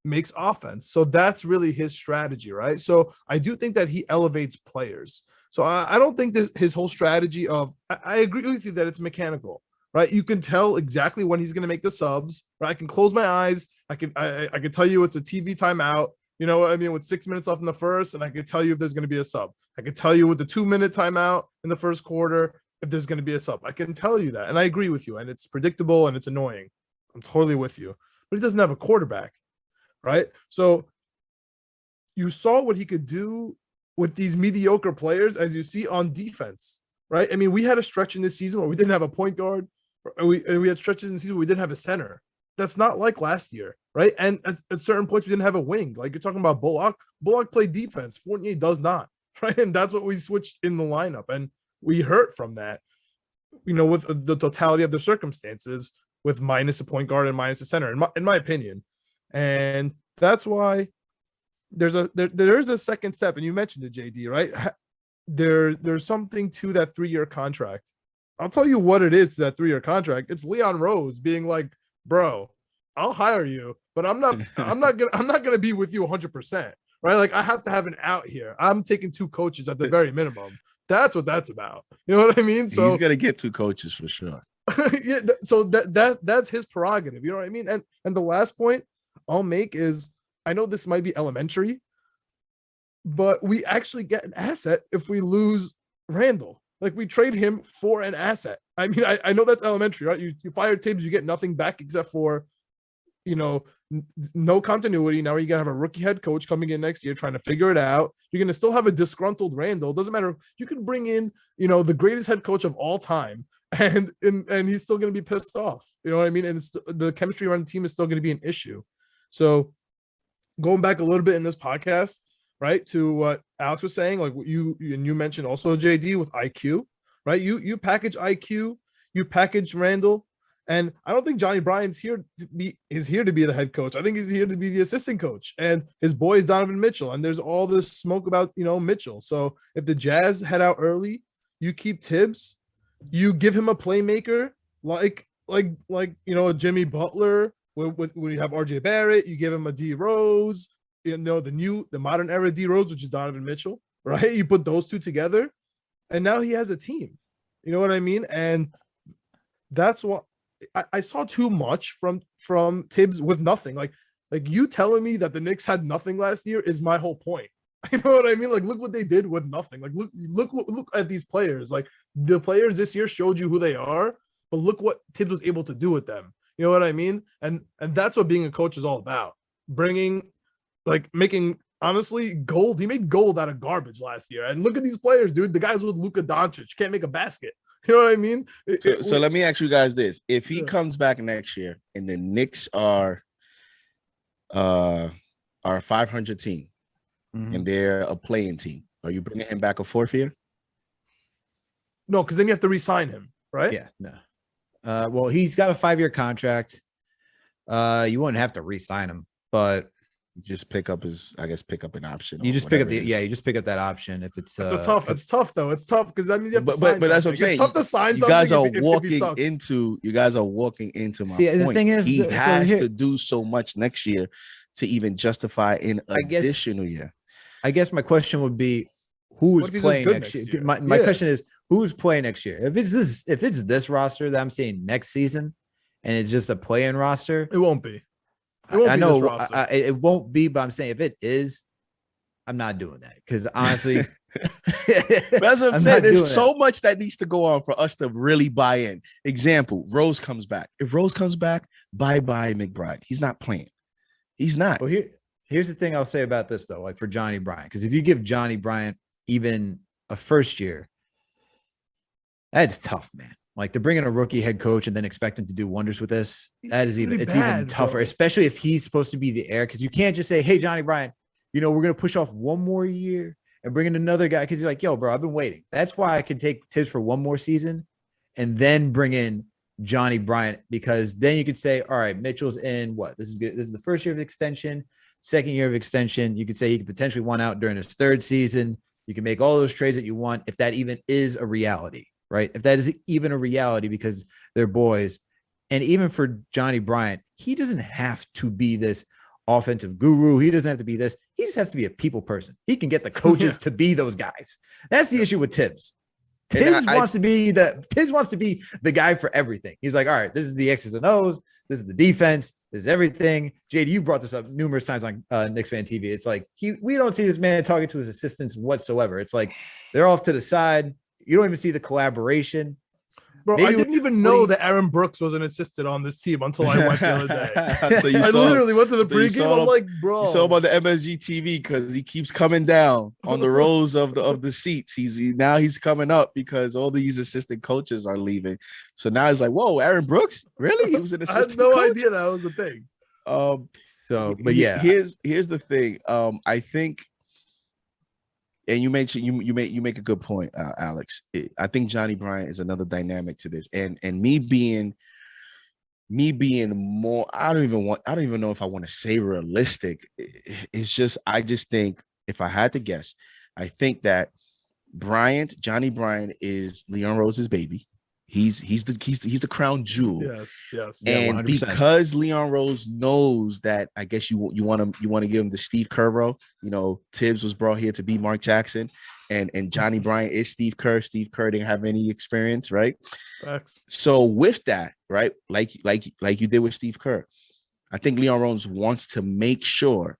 makes offense. So that's really his strategy, right? So I do think that he elevates players. So I don't think his whole strategy of, I agree with you that it's mechanical, right? You can tell exactly when he's going to make the subs, right? I can close my eyes. I can tell you it's a TV timeout. You know what I mean? With 6 minutes left in the first, and I could tell you if there's going to be a sub. I could tell you with the 2-minute timeout in the first quarter if there's going to be a sub. I can tell you that, and I agree with you. And it's predictable and it's annoying. I'm totally with you. But he doesn't have a quarterback, right? So you saw what he could do with these mediocre players, as you see on defense, right? I mean, we had a stretch in this season where we didn't have a point guard, and we had stretches in the season where we didn't have a center. That's not like last year, right? And at certain points, we didn't have a wing. Like you're talking about Bullock. Bullock played defense. Fournier does not, right? And that's what we switched in the lineup. And we hurt from that, with the totality of the circumstances, with minus a point guard and minus a center, in my opinion. And that's why, there's a second step, and you mentioned it, JD, right? There's something to that 3-year contract. I'll tell you what it is to that 3-year contract. It's Leon Rose being like, bro, I'll hire you, but I'm not gonna be with you 100%. Right? Like, I have to have an out here. I'm taking 2 coaches at the very minimum. That's what that's about. You know what I mean? So he's gonna get 2 coaches for sure. yeah, so that's his prerogative. You know what I mean? And the last point I'll make is, I know this might be elementary, but we actually get an asset if we lose Randle. Like, we trade him for an asset. I mean, I know that's elementary, right? You fire Tibbs, you get nothing back except for, no continuity. Now you're gonna have a rookie head coach coming in next year trying to figure it out. You're gonna still have a disgruntled Randle. Doesn't matter. You can bring in, the greatest head coach of all time, and he's still gonna be pissed off. You know what I mean? And the chemistry around the team is still gonna be an issue. So, going back a little bit in this podcast, right, to what Alex was saying, like what you mentioned also, JD, with IQ, right? You package IQ, you package Randle, and I don't think Johnny Bryant's here to be the head coach. I think he's here to be the assistant coach, and his boy is Donovan Mitchell, and there's all this smoke about Mitchell. So if the Jazz head out early, you keep Tibbs, you give him a playmaker like Jimmy Butler. When you have RJ Barrett, you give him a D Rose, the modern era D Rose, which is Donovan Mitchell, right? You put those 2 together, and now he has a team. You know what I mean? And that's what I saw too much from Tibbs with nothing. Like you telling me that the Knicks had nothing last year is my whole point. You know what I mean? Like, look what they did with nothing. Like, look at these players. Like, the players this year showed you who they are, but look what Tibbs was able to do with them. You know what I mean? And that's what being a coach is all about. Making honestly gold. He made gold out of garbage last year. And look at these players, dude. The guys with Luka Doncic can't make a basket. You know what I mean? So let me ask you guys this: if he comes back next year and the Knicks are a 500 team, and they're a playing team, are you bringing him back a 4th year? No, because then you have to re-sign him, right? Yeah, no. Well, he's got a 5-year contract. You wouldn't have to re-sign him, but just pick up an option. You just pick up you just pick up that option if it's. It's tough. It's tough though. It's tough because that means you have to sign. But that's what I'm saying. It's tough to sign. You guys are walking into. You guys are walking into my point. The thing is, he has to do so much next year to even justify an additional year. I guess my question would be, who's playing next year? My question is, who's playing next year? If it's this roster that I'm saying next season, and it's just a play-in roster, it won't be. I know it won't be, but I'm saying if it is, I'm not doing that because honestly, that's what I'm saying. There's so much that needs to go on for us to really buy in. Example: Rose comes back. If Rose comes back, bye McBride. He's not playing. He's not. Well, here's the thing I'll say about this though, like for Johnny Bryant, because if you give Johnny Bryant even a 1st year, that's tough, man. Like, to bring in a rookie head coach and then expect him to do wonders with this, it's even tougher, especially if he's supposed to be the heir. Because you can't just say, hey, Johnny Bryant, we're going to push off 1 more year and bring in another guy. Because you're like, yo, bro, I've been waiting. That's why I can take Tibbs for 1 more season and then bring in Johnny Bryant, because then you could say, all right, Mitchell's in what? This is good. This is the 1st year of extension, 2nd year of extension. You could say he could potentially want out during his 3rd season. You can make all those trades that you want if that even is a reality. Right? If that is even a reality, because they're boys. And even for Johnny Bryant, he doesn't have to be this offensive guru. He doesn't have to be this. He just has to be a people person. He can get the coaches to be those guys. That's the issue with Tibbs. Tibbs wants to be the guy for everything. He's like, all right, this is the X's and O's. This is the defense. This is everything. JD, you brought this up numerous times on Knicks Fan TV. It's like we don't see this man talking to his assistants whatsoever. It's like they're off to the side. You don't even see the collaboration. Bro, I didn't even know that Aaron Brooks was an assistant on this team until I went the other day. So I literally went to the pregame. I'm like, bro. You saw him on the MSG TV because he keeps coming down on the rows of the seats. Now he's coming up because all these assistant coaches are leaving. So now he's like, whoa, Aaron Brooks? Really? He was an assistant I had no coach? idea that was a thing. But yeah. Here's the thing. I think, and you mentioned you make a good point, Alex. I think Johnny Bryant is another dynamic to this, and me being me being more, I don't even know if I want to say realistic. It's just, I just think if I had to guess, I think that Johnny Bryant is Leon Rose's baby. He's the crown jewel. Yes. Yeah, And 100%. because Leon Rose knows that, I guess you want to give him the Steve Kerr role. Tibbs was brought here to be Mark Jackson, and Johnny Bryant is Steve Kerr. Steve Kerr didn't have any experience, right? Facts. So with that, right, like you did with Steve Kerr, I think Leon Rose wants to make sure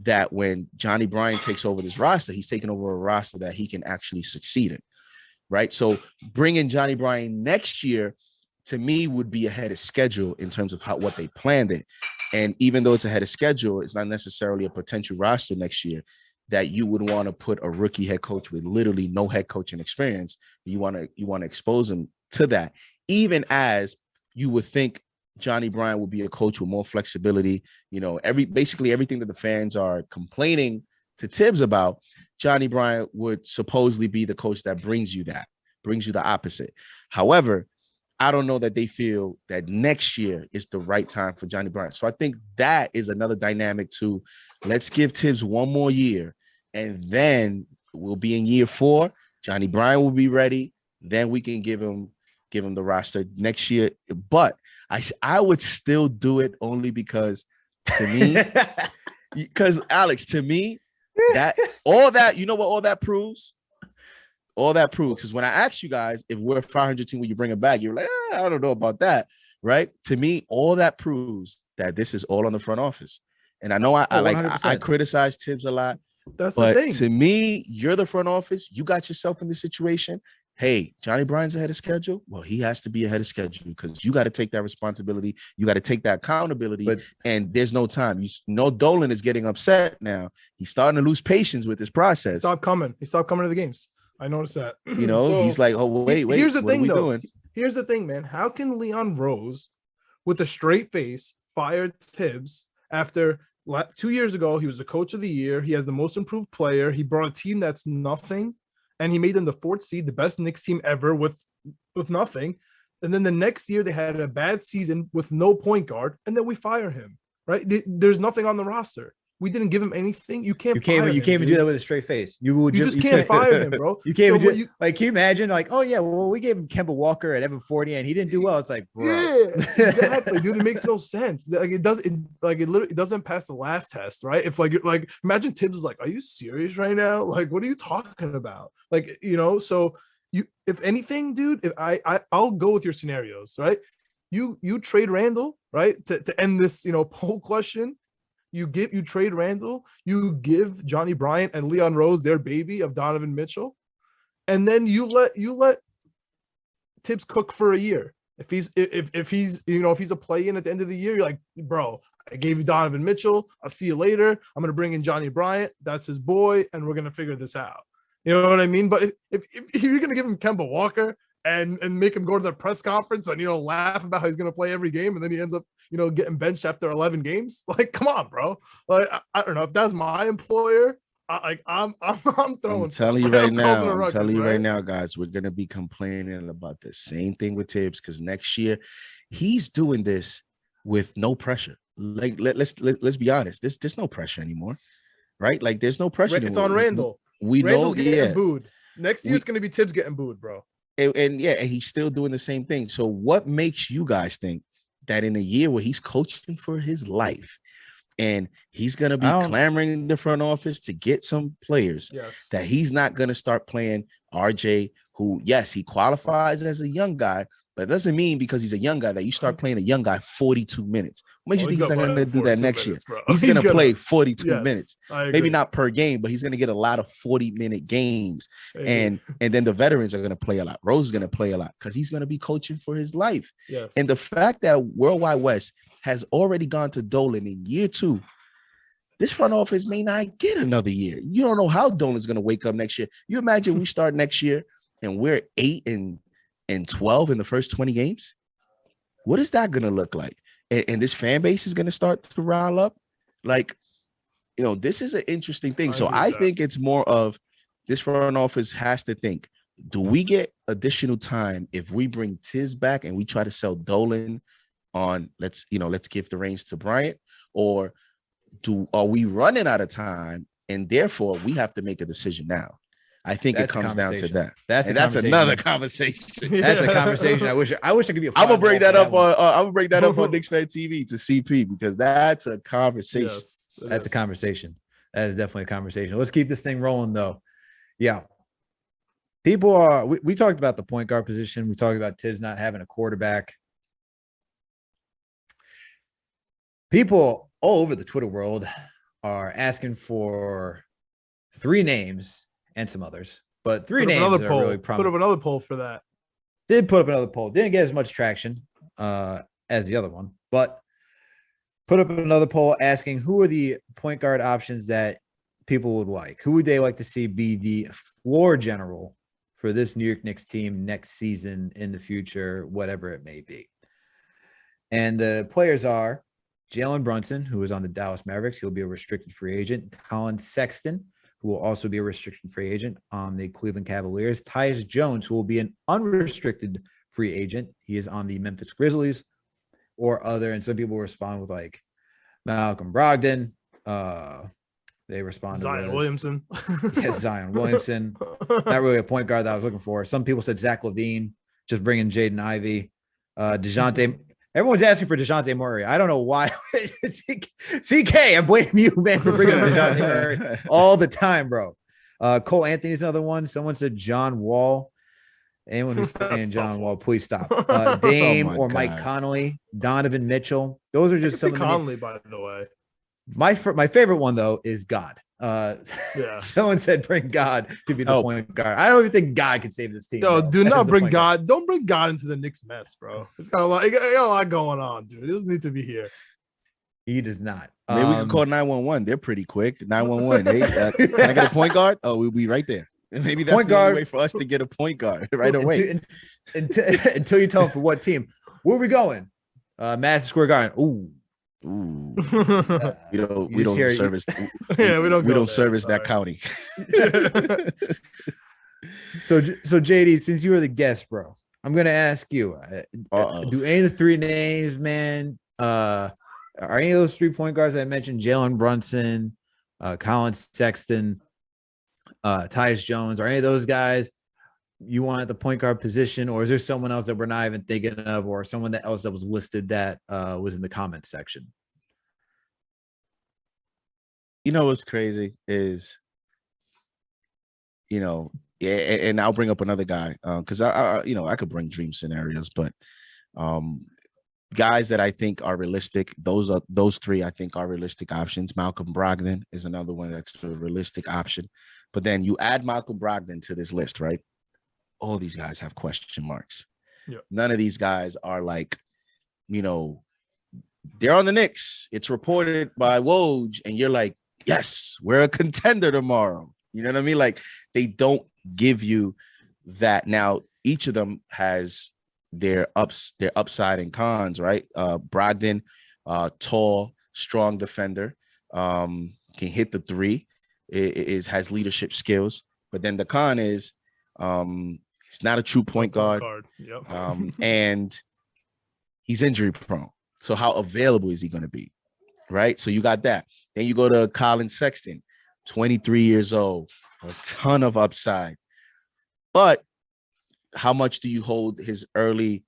that when Johnny Bryant takes over this roster, he's taking over a roster that he can actually succeed in, right? So bringing Johnny Bryant next year, to me, would be ahead of schedule in terms of what they planned it. And even though it's ahead of schedule, it's not necessarily a potential roster next year that you would want to put a rookie head coach with literally no head coaching experience. You want to expose him to that, even as you would think Johnny Bryant would be a coach with more flexibility. Basically everything that the fans are complaining to Tibbs about, Johnny Bryant would supposedly be the coach that brings you the opposite. However, I don't know that they feel that next year is the right time for Johnny Bryant. So I think that is another dynamic to, let's give Tibbs one more year, and then we'll be in year 4. Johnny Bryant will be ready. Then we can give him the roster next year. But I would still do it only because, to me, because Alex, to me, that all that, you know what all that proves? All that proves, because when I asked you guys if we're a 500 team, will you bring it back? You're like, I don't know about that, right? To me, all that proves that this is all on the front office. And I know I criticize Tibbs a lot. That's but the thing. To me, you're the front office. You got yourself in this situation. Hey, Johnny Bryant's ahead of schedule. Well, he has to be ahead of schedule because you got to take that responsibility. You got to take that accountability. And there's no time. Dolan is getting upset now. He's starting to lose patience with this process. He stopped coming to the games. I noticed that. So, he's like, oh, wait. Here's the thing, though. Doing? Here's the thing, man. How can Leon Rose, with a straight face, fire Tibbs after 2 years ago? He was the coach of the year. He has the most improved player. He brought a team that's nothing, and he made them the 4th seed, the best Knicks team ever with nothing. And then the next year they had a bad season with no point guard, and then we fire him. Right? There's nothing on the roster. We didn't give him anything. You can't even do that with a straight face. You just can't fire him, bro. You can't even do like, can you imagine? Like, oh yeah, well, we gave him Kemba Walker at Evan 40 and he didn't do well. It's like, bro. Yeah, exactly, dude. It makes no sense. Like it literally doesn't pass the laugh test, right? If imagine Tibbs is like, are you serious right now? Like, what are you talking about? Like, so if anything, dude, if I'll go with your scenarios, right? You trade Randle, right? To end this, poll question. You trade Randle, you give Johnny Bryant and Leon Rose their baby of Donovan Mitchell, and then you let Tibbs cook for a year. If he's a play-in at the end of the year, you're like, bro, I gave you Donovan Mitchell. I'll see you later. I'm gonna bring in Johnny Bryant. That's his boy, and we're gonna figure this out. You know what I mean? But if you're gonna give him Kemba Walker and make him go to the press conference and laugh about how he's gonna play every game, and then he ends up getting benched after 11 games. Like, come on, bro. Like, I don't know if that's my employer. I'm throwing. I'm telling you right now, guys, we're gonna be complaining about the same thing with Tibbs because next year he's doing this with no pressure. Like, let's be honest. There's no pressure anymore, right? Like, there's no pressure. It's on Randle. Randle's getting booed. Next year it's gonna be Tibbs getting booed, bro. And he's still doing the same thing. So what makes you guys think that in a year where he's coaching for his life and he's going to be clamoring in the front office to get some players, that he's not going to start playing RJ, who, yes, he qualifies as a young guy, but it doesn't mean because he's a young guy that you start playing a young guy 42 minutes. What makes you think he's not going to do that next year? He's going to play 42 minutes. Maybe not per game, but he's going to get a lot of 40-minute games. And then the veterans are going to play a lot. Rose is going to play a lot because he's going to be coaching for his life. Yes. And the fact that Worldwide West has already gone to Dolan in year 2, this front office may not get another year. You don't know how Dolan's going to wake up next year. You imagine we start next year and we're 8-12 in the first 20 games. What is that going to look like? And this fan base is going to start to rile up. Like, this is an interesting thing. So I think it's more of this front office has to think, do we get additional time if we bring Tiz back and we try to sell Dolan on let's give the reins to Bryant, or are we running out of time and therefore we have to make a decision now? I think it comes down to that. That's another conversation. That's a conversation. I wish I could be a I'm gonna bring that up on I'm gonna bring that up on Knicks Fan TV to CP, because that's a conversation. Yes, that's a conversation. That is definitely a conversation. Let's keep this thing rolling though. Yeah. People are we talked about the point guard position. We talked about Tibbs not having a quarterback. People all over the Twitter world are asking for 3 names and some others, but 3 names are really prominent. Put up another poll for that. Did put up another poll. Didn't get as much traction as the other one, but put up another poll asking who are the point guard options that people would like. Who would they like to see be the floor general for this New York Knicks team next season, in the future, whatever it may be. And the players are Jalen Brunson, who is on the Dallas Mavericks. He'll be a restricted free agent. Colin Sexton, who will also be a restricted free agent on the Cleveland Cavaliers. Tyus Jones, who will be an unrestricted free agent. He is on the Memphis Grizzlies or other. And some people respond with like Malcolm Brogdon. They responded Zion Williamson. Yes, Zion Williamson. Not really a point guard that I was looking for. Some people said Zach LaVine, just bringing Jaden Ivey. DeJounte. Everyone's asking for DeJounte Murray. I don't know why. CK, I blame you, man, for bringing up DeJounte Murray all the time, bro. Cole Anthony's another one. Someone said John Wall. Anyone who's saying John Wall, please stop. Dame or God. Mike Conley, Donovan Mitchell. Those are just some of the Conley, by the way. My favorite one though is God. Yeah. Someone said bring God to be the point guard. I don't even think God could save this team. No, do not bring God. Don't bring God into the Knicks mess, bro. It's got a lot going on, dude. He doesn't need to be here. He does not. Maybe we can call 911. They're pretty quick. 911. Hey, can I get a point guard? Oh, we'll be right there. Maybe that's the only way for us to get a point guard right away. Until you tell them for what team. Where are we going? Madison Square Garden. Ooh. We don't service. We don't service that county. So JD, since you were the guest, bro, I'm gonna ask you: do any of the 3 names, man? Are any of those 3 point guards I mentioned, Jalen Brunson, Colin Sexton, Tyus Jones, are any of those guys you want at the point guard position, or is there someone else that we're not even thinking of, or someone else that was listed that was in the comments section? You know what's crazy is, and I'll bring up another guy because I could bring dream scenarios, but guys that I think are realistic. Those 3 I think are realistic options. Malcolm Brogdon is another one that's a realistic option, but then you add Malcolm Brogdon to this list, right? All these guys have question marks. Yeah. None of these guys are like, they're on the Knicks. It's reported by Woj, and you're like, yes, we're a contender tomorrow. You know what I mean? Like, they don't give you that. Now, each of them has their upside and cons, right? Brogdon, tall, strong defender, can hit the 3, has leadership skills. But then the con is he's not a true point guard. Yep. And he's injury prone. So how available is he going to be? Right. So you got that. Then you go to Colin Sexton, 23 years old, a ton of upside. But how much do you hold his early,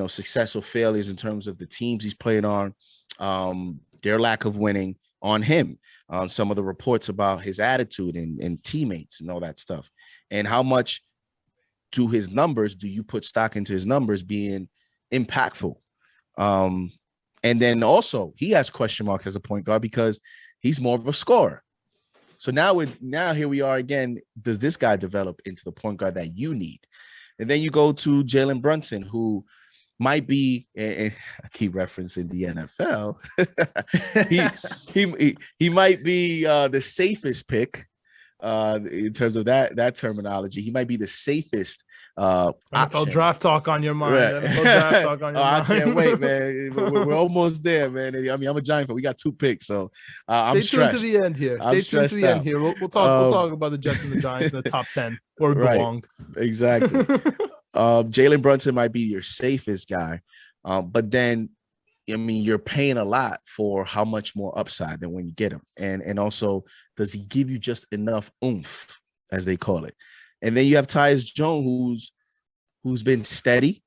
success or failures in terms of the teams he's played on, their lack of winning on him, some of the reports about his attitude and teammates and all that stuff, and how much do you put stock into his numbers being impactful? And then also he has question marks as a point guard because he's more of a scorer. So now here we are again. Does this guy develop into the point guard that you need? And then you go to Jalen Brunson, who might be, and I keep referencing the NFL. he might be the safest pick in terms of that terminology. He might be the safest NFL draft talk on your mind. Right. NFL draft talk on your mind. I can't wait, man. We're almost there, man. I mean, I'm a Giant fan. We got 2 picks, so I'm stressed. Stay tuned to the end here. Stay tuned to the end here. We'll talk about the Jets and the Giants in the top 10 where we belong. Exactly. Jalen Brunson might be your safest guy, but then I mean, you're paying a lot for how much more upside than when you get him. And also, does he give you just enough oomph, as they call it? And then you have Tyus Jones, who's been steady,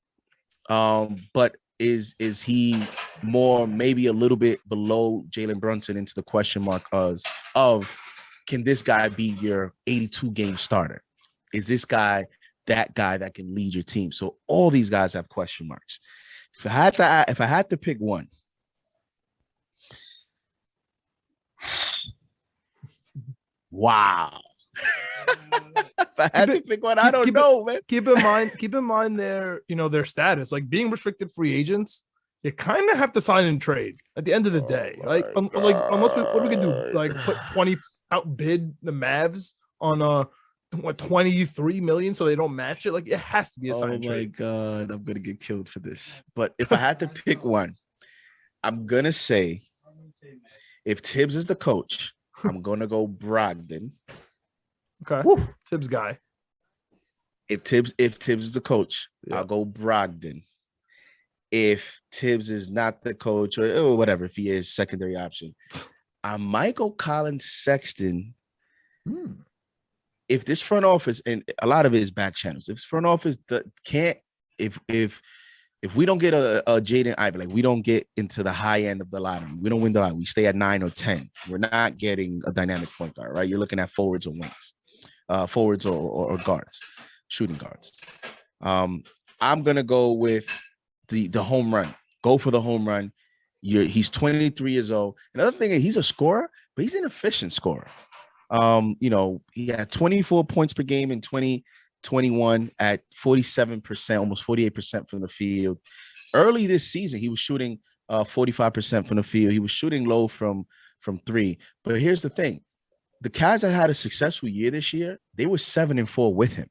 but is he more maybe a little bit below Jalen Brunson into the question mark of can this guy be your 82 game starter? Is this guy that guy that can lead your team? So all these guys have question marks. If I had to pick one, wow. If I had to pick one, I don't know, man. Keep in mind their status. Like being restricted free agents, you kind of have to sign and trade at the end of the day. Like unless what we can do, like put 20 outbid the Mavs on 23 million so they don't match it. Like it has to be a sign and trade. Oh my God, I'm gonna get killed for this. But if I had to pick one, I'm gonna say if Tibbs is the coach, I'm gonna go Brogdon. Okay. Woo. Tibbs guy. If Tibbs is the coach, I'll go Brogdon. If Tibbs is not the coach or whatever, if he is secondary option, I might go Colin Sexton. If this front office, and a lot of it is back channels, if this front office can't, if we don't get a Jaden Ivey, like we don't get into the high end of the lottery, we don't win the lottery, we stay at 9 or 10, we're not getting a dynamic point guard, right? You're looking at forwards or wings, forwards or guards, shooting guards. I'm gonna go with the home run. Go for the home run. He's 23 years old. Another thing is he's a scorer, but he's an efficient scorer. He had 24 points per game in 2021 at 47%, almost 48% from the field. Early this season, he was shooting 45% from the field. He was shooting low from three. But here's the thing. The Cavs that had a successful year this year, they were 7-4 with him.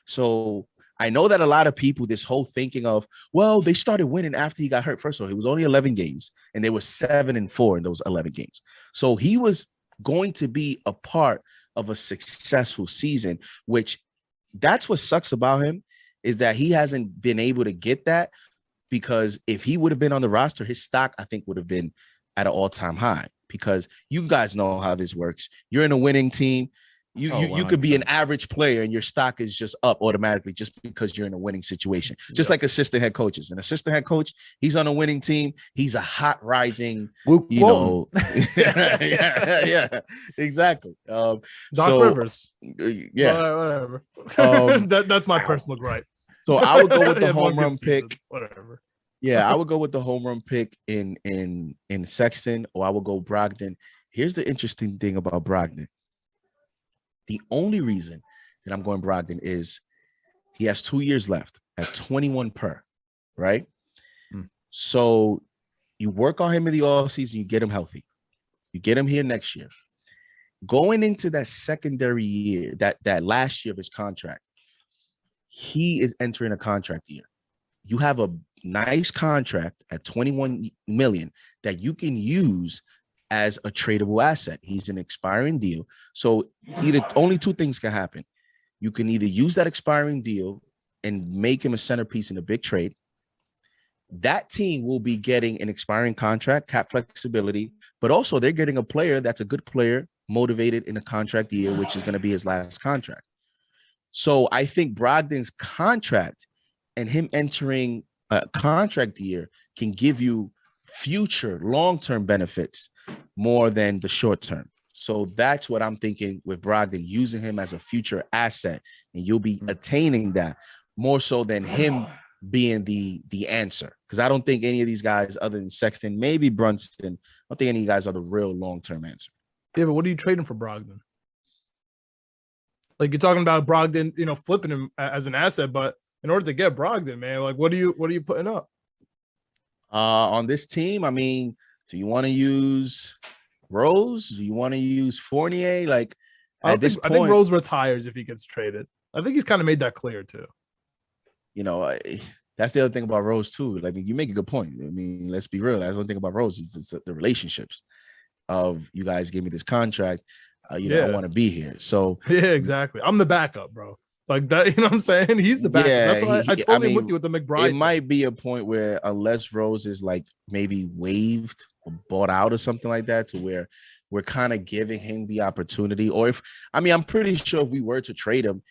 So I know that a lot of people, this whole thinking of, well, they started winning after he got hurt. First of all, it was only 11 games, and they were 7-4 in those 11 games. So he was going to be a part of a successful season, which that's what sucks about him, is that he hasn't been able to get that, because if he would have been on the roster, his stock, I think, would have been at an all-time high, because you guys know how this works. You're in a winning team. You could be an average player and your stock is just up automatically just because you're in a winning situation. Just like assistant head coaches. An assistant head coach, he's on a winning team. He's a hot rising, yeah, exactly. Doc Rivers. Yeah. Whatever. That's my personal gripe. So I would go with the home run pick. Season. Whatever. Yeah, I would go with the home run pick in Sexton, or I would go Brogdon. Here's the interesting thing about Brogdon. The only reason that I'm going Brogdon is he has 2 years left at 21 per, right? So you work on him in the offseason, you get him healthy. You get him here next year. Going into that secondary year, that last year of his contract, he is entering a contract year. You have a nice contract at $21 million that you can use as a tradable asset. He's an expiring deal. So only two things can happen. You can either use that expiring deal and make him a centerpiece in a big trade. That team will be getting an expiring contract, cap flexibility, but also they're getting a player that's a good player, motivated in a contract year, which is going to be his last contract. So I think Brogdon's contract and him entering a contract year can give you future long-term benefits more than the short term. So that's what I'm thinking with Brogdon, using him as a future asset, and you'll be attaining that more so than him being the answer. Because I don't think any of these guys, other than Sexton, maybe Brunson, I don't think any of you guys are the real long-term answer. Yeah, but what are you trading for Brogdon? Like, you're talking about Brogdon, flipping him as an asset, but in order to get Brogdon, man, like what are you putting up? On this team, I mean, do you want to use Rose? Do you want to use Fournier? Like, I think Rose retires if he gets traded. I think he's kind of made that clear too. That's the other thing about Rose too. Like, you make a good point. I mean, let's be real. That's one thing about Rose is the relationships of, you guys give me this contract. I want to be here. So yeah, exactly. I'm the backup, bro. Like that, you know what I'm saying? He's the backup. Yeah, That's why I totally am with you with the McBride. It might be a point where unless Rose is like maybe waived or bought out or something like that, to where we're kind of giving him the opportunity. Or I'm pretty sure if we were to trade him,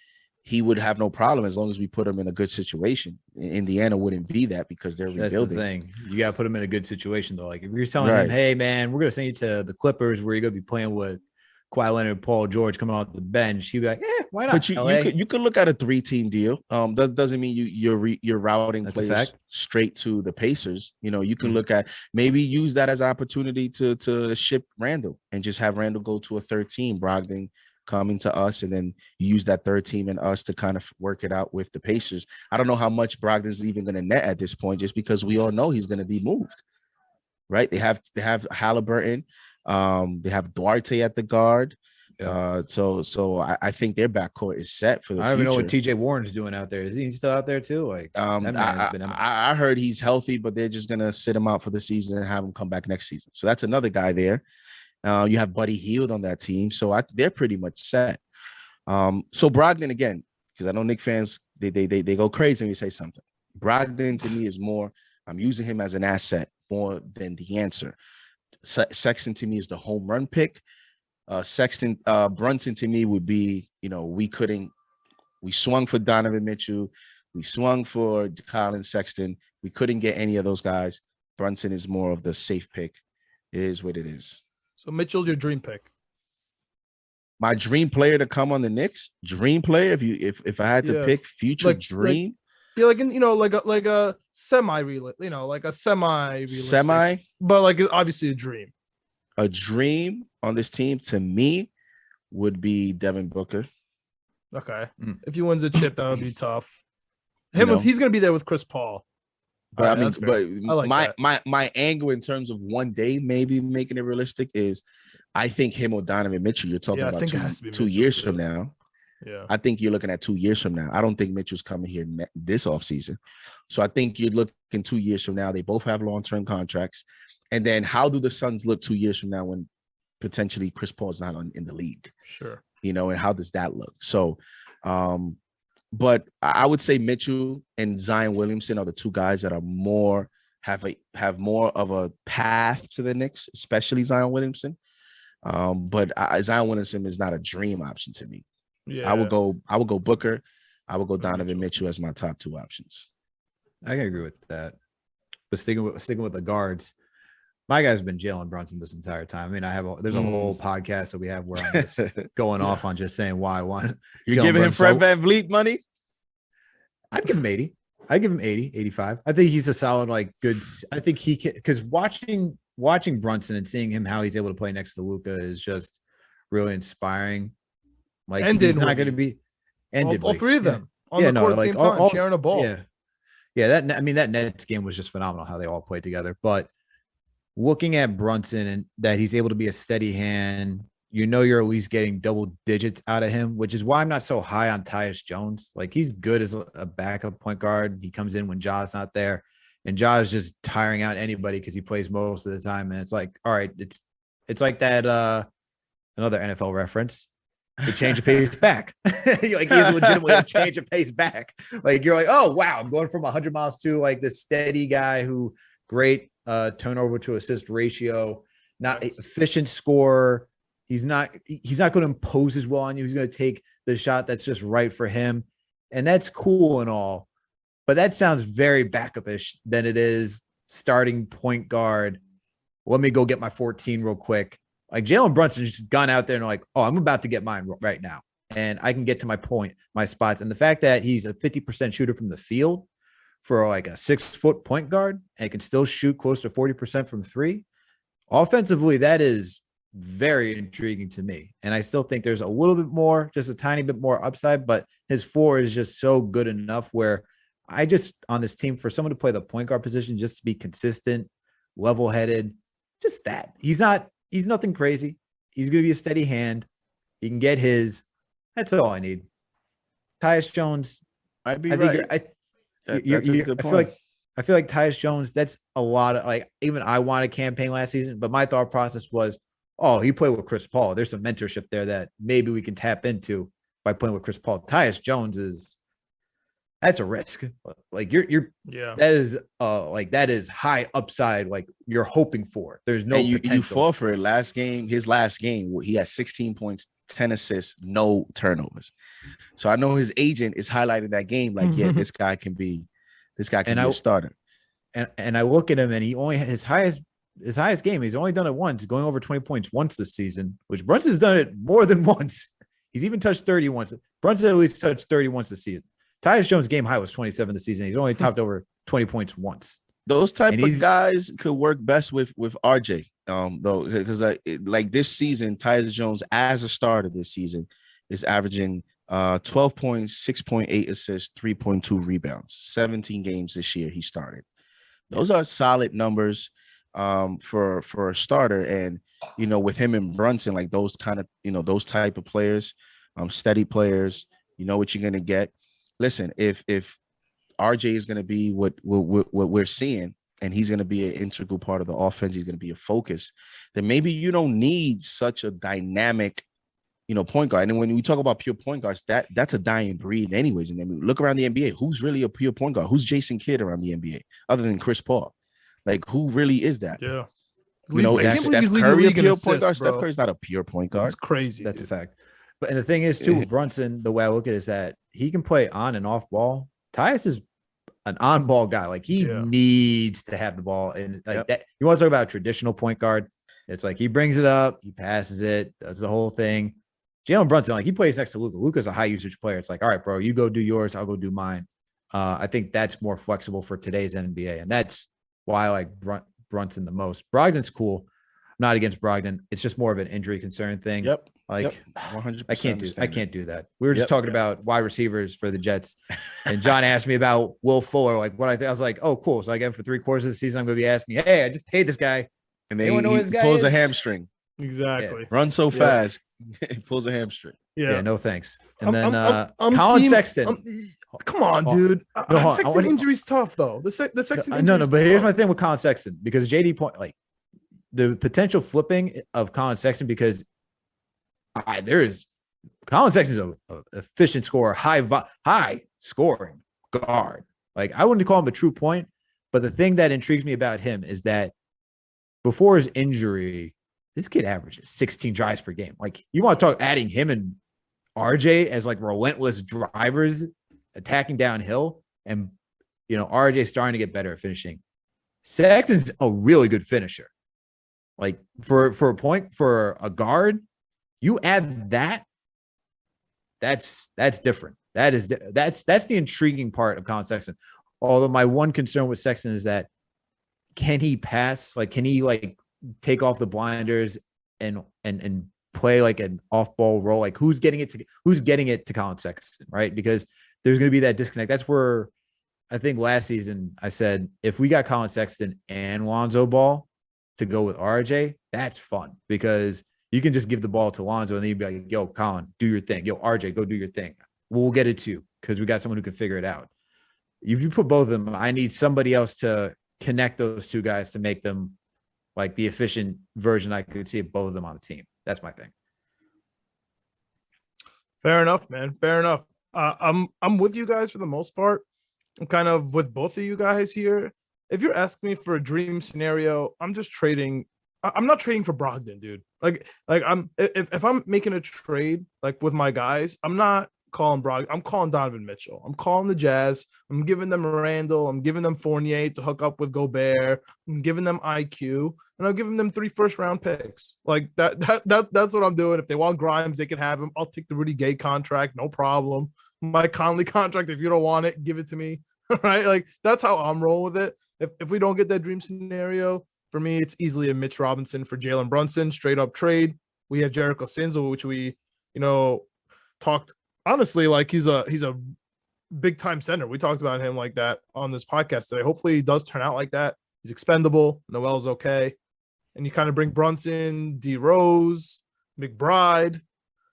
he would have no problem as long as we put him in a good situation. Indiana wouldn't be that because they're rebuilding. That's the thing. You got to put him in a good situation though. Like if you're telling him, hey man, we're gonna send you to the Clippers where you're gonna be playing with Kawhi Leonard and Paul George coming off the bench, he'd be like, why not? But you could look at a 3-team deal. That doesn't mean you're routing players straight to the Pacers. You know, you can look at maybe use that as an opportunity to ship Randle and just have Randle go to a third team, Brogdon coming to us, and then use that third team and us to kind of work it out with the Pacers. I don't know how much Brogdon's even going to net at this point, just because we all know he's going to be moved. Right? They have Halliburton. They have Duarte at the guard. Yeah. So I think their backcourt is set for the future. I don't even know what TJ Warren's doing out there. Is he still out there too? Like I heard he's healthy, but they're just gonna sit him out for the season and have him come back next season. So that's another guy there. You have Buddy Hield on that team, so they're pretty much set. So Brogdon again, because I know Knicks fans they go crazy when you say something. Brogdon to me is more. I'm using him as an asset more than the answer. Sexton to me is the home run pick. Brunson to me would be, we swung for Donovan Mitchell. We swung for Colin Sexton. We couldn't get any of those guys. Brunson is more of the safe pick. It is what it is. So Mitchell's your dream pick. My dream player to come on the Knicks? Dream player? If I had to pick future dream? Like a semi-real, like a semi-realistic. But like obviously a dream. A dream on this team to me would be Devin Booker. Okay. If he wins a chip, that would be tough. He's going to be there with Chris Paul. But my angle in terms of one day maybe making it realistic is I think him or Donovan Mitchell, you're talking about two years from now. Yeah. I think you're looking at 2 years from now. I don't think Mitchell's coming here this offseason. So I think you're looking 2 years from now. They both have long-term contracts. And then how do the Suns look 2 years from now when potentially Chris Paul is not in the league? Sure. And how does that look? So, but I would say Mitchell and Zion Williamson are the two guys that are have more of a path to the Knicks, especially Zion Williamson. But Zion Williamson is not a dream option to me. Yeah. I would go Booker. I would go Donovan Mitchell as my top two options. I can agree with that. But sticking with the guards, my guy's been Jalen Brunson this entire time. I mean, there's a whole podcast that we have where I'm just going off on just saying why I want. You're giving him Fred VanVleet money? I'd give him 80. I'd give him 80, 85. I think he's a solid, good. I think he can, because watching Brunson and seeing him how he's able to play next to Luka is just really inspiring. He's not going to be. And all three of them on the court at the same time, sharing a ball. Yeah. That Nets game was just phenomenal how they all played together. But looking at Brunson and that he's able to be a steady hand, you're at least getting double digits out of him, which is why I'm not so high on Tyus Jones. He's good as a backup point guard. He comes in when Ja's not there, and Ja's just tiring out anybody because he plays most of the time. And it's like, all right, it's like that another NFL reference. The change of pace back. He's legitimately a change of pace back. You're like, oh wow, I'm going from 100 miles to this steady guy who great turnover to assist ratio, not efficient scorer. He's not going to impose as well on you. He's going to take the shot that's just right for him. And that's cool and all, but that sounds very backup-ish than it is starting point guard. Let me go get my 14 real quick. Jalen Brunson's just gone out there and I'm about to get mine right now. And I can get to my spots. And the fact that he's a 50% shooter from the field for a 6-foot point guard and can still shoot close to 40% from three, offensively, that is very intriguing to me. And I still think there's a little bit more, just a tiny bit more upside, but his floor is just so good enough where I just, on this team, for someone to play the point guard position, just to be consistent, level-headed, just that. He's nothing crazy. He's going to be a steady hand. He can get his. That's all I need. Tyus Jones. I'd be right. I feel like Tyus Jones, that's a lot of even I wanted campaign last season, but my thought process was, he played with Chris Paul. There's some mentorship there that maybe we can tap into by playing with Chris Paul. Tyus Jones that's a risk. Like you're that is high upside. Like you're hoping for. There's no and you potential. fought for it his last game, he had 16 points, 10 assists, no turnovers. So I know his agent is highlighting that game like, yeah, this guy can be a starter. And I look at him and he only had his highest game. He's only done it once, going over 20 points once this season, which Brunson's done it more than once. He's even touched 30 once. Brunson at least touched 30 once this season. Tyus Jones' game high was 27 this season. He's only topped over 20 points once. Those type of guys could work best with RJ, though, because like this season, Tyus Jones as a starter this season is averaging 12 points, 6.8 assists, 3.2 rebounds. 17 games this year he started. Those are solid numbers for a starter. And with him and Brunson, like those kind of those type of players, steady players, you know what you're gonna get. Listen, if RJ is going to be what we're seeing, and he's going to be an integral part of the offense, he's going to be a focus, then maybe you don't need such a dynamic, point guard. And when we talk about pure point guards, that's a dying breed anyways. And then we look around the NBA, who's really a pure point guard? Who's Jason Kidd around the NBA other than Chris Paul? Like, who really is that? Yeah. Is Steph Curry a pure point guard? Steph Curry's not a pure point guard. It's crazy. That's a fact. But and the thing is, too, Brunson, the way I look at it is that he can play on and off ball. Tyus is an on-ball guy. Like he needs to have the ball, and like that. You want to talk about a traditional point guard? It's like he brings it up, he passes it, does the whole thing. Jalen Brunson, like he plays next to Luka. Luka's a high usage player. It's like, all right, bro, you go do yours, I'll go do mine. I think that's more flexible for today's NBA, and that's why I like Brunson the most. Brogdon's cool. I'm not against Brogdon. It's just more of an injury concern thing. Yep. Like 100%. I can't do that. We were just talking about wide receivers for the Jets, and John asked me about Will Fuller. Like what I think. I was like, oh, cool. So I get him for 3/4 of the season. I'm going to be asking, hey, I just paid this guy, and then he pulls a hamstring. Exactly. Run so fast, he pulls a hamstring. Yeah. No thanks. And then Colin Sexton. Come on, dude. Sexton injury's tough though. The Sexton. No. But here's my thing with Colin Sexton, because JD point like the potential flipping of Colin Sexton, because Colin Sexton's an efficient scorer, high scoring guard. Like I wouldn't call him a true point, but the thing that intrigues me about him is that before his injury, this kid averages 16 drives per game. Like you want to talk adding him and RJ as like relentless drivers attacking downhill, and RJ's starting to get better at finishing. Sexton's a really good finisher. Like for a guard. You add that's different. That's the intriguing part of Colin Sexton. Although my one concern with Sexton is that can he pass? Like, can he like take off the blinders and play like an off-ball role? Like who's getting it to Colin Sexton, right? Because there's going to be that disconnect. That's where I think last season I said if we got Colin Sexton and Lonzo Ball to go with RJ, that's fun because you can just give the ball to Lonzo and then you'd be like, yo, Colin, do your thing. Yo, RJ, go do your thing. We'll get it too because we got someone who can figure it out. If you put both of them, I need somebody else to connect those two guys to make them like the efficient version I could see of both of them on the team. That's my thing. Fair enough, man. Fair enough. I'm with you guys for the most part. I'm kind of with both of you guys here. If you're asking me for a dream scenario, I'm just trading. I'm not trading for Brogdon, dude. Like if I'm making a trade like with my guys, I'm not calling Brogdon. I'm calling Donovan Mitchell. I'm calling the Jazz. I'm giving them Randle. I'm giving them Fournier to hook up with Gobert. I'm giving them IQ, and I'm giving them 3 first-round picks. Like that's what I'm doing. If they want Grimes, they can have him. I'll take the Rudy Gay contract, no problem. Mike Conley contract, if you don't want it, give it to me. Right? Like that's how I'm rolling with it. If we don't get that dream scenario, for me, it's easily a Mitch Robinson for Jalen Brunson, straight up trade. We have Jericho Sinzel, which we, talked honestly like he's a big time center. We talked about him like that on this podcast today. Hopefully, he does turn out like that. He's expendable. Noel's okay, and you kind of bring Brunson, D Rose, McBride.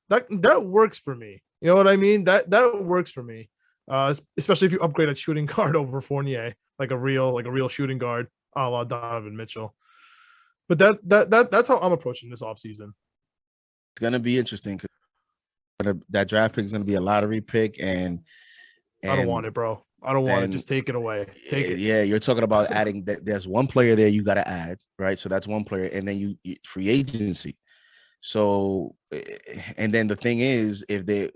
That works for me. You know what I mean? That works for me. Especially if you upgrade a shooting guard over Fournier, like a real shooting guard, a la Donovan Mitchell. But that's how I'm approaching this offseason. It's gonna be interesting. that draft pick is gonna be a lottery pick, and I don't want it, bro. I don't want it. Just take it away. Take it. Yeah, you're talking about adding that. There's one player there you got to add, right? So that's one player, and then you free agency. So, and then the thing is, if they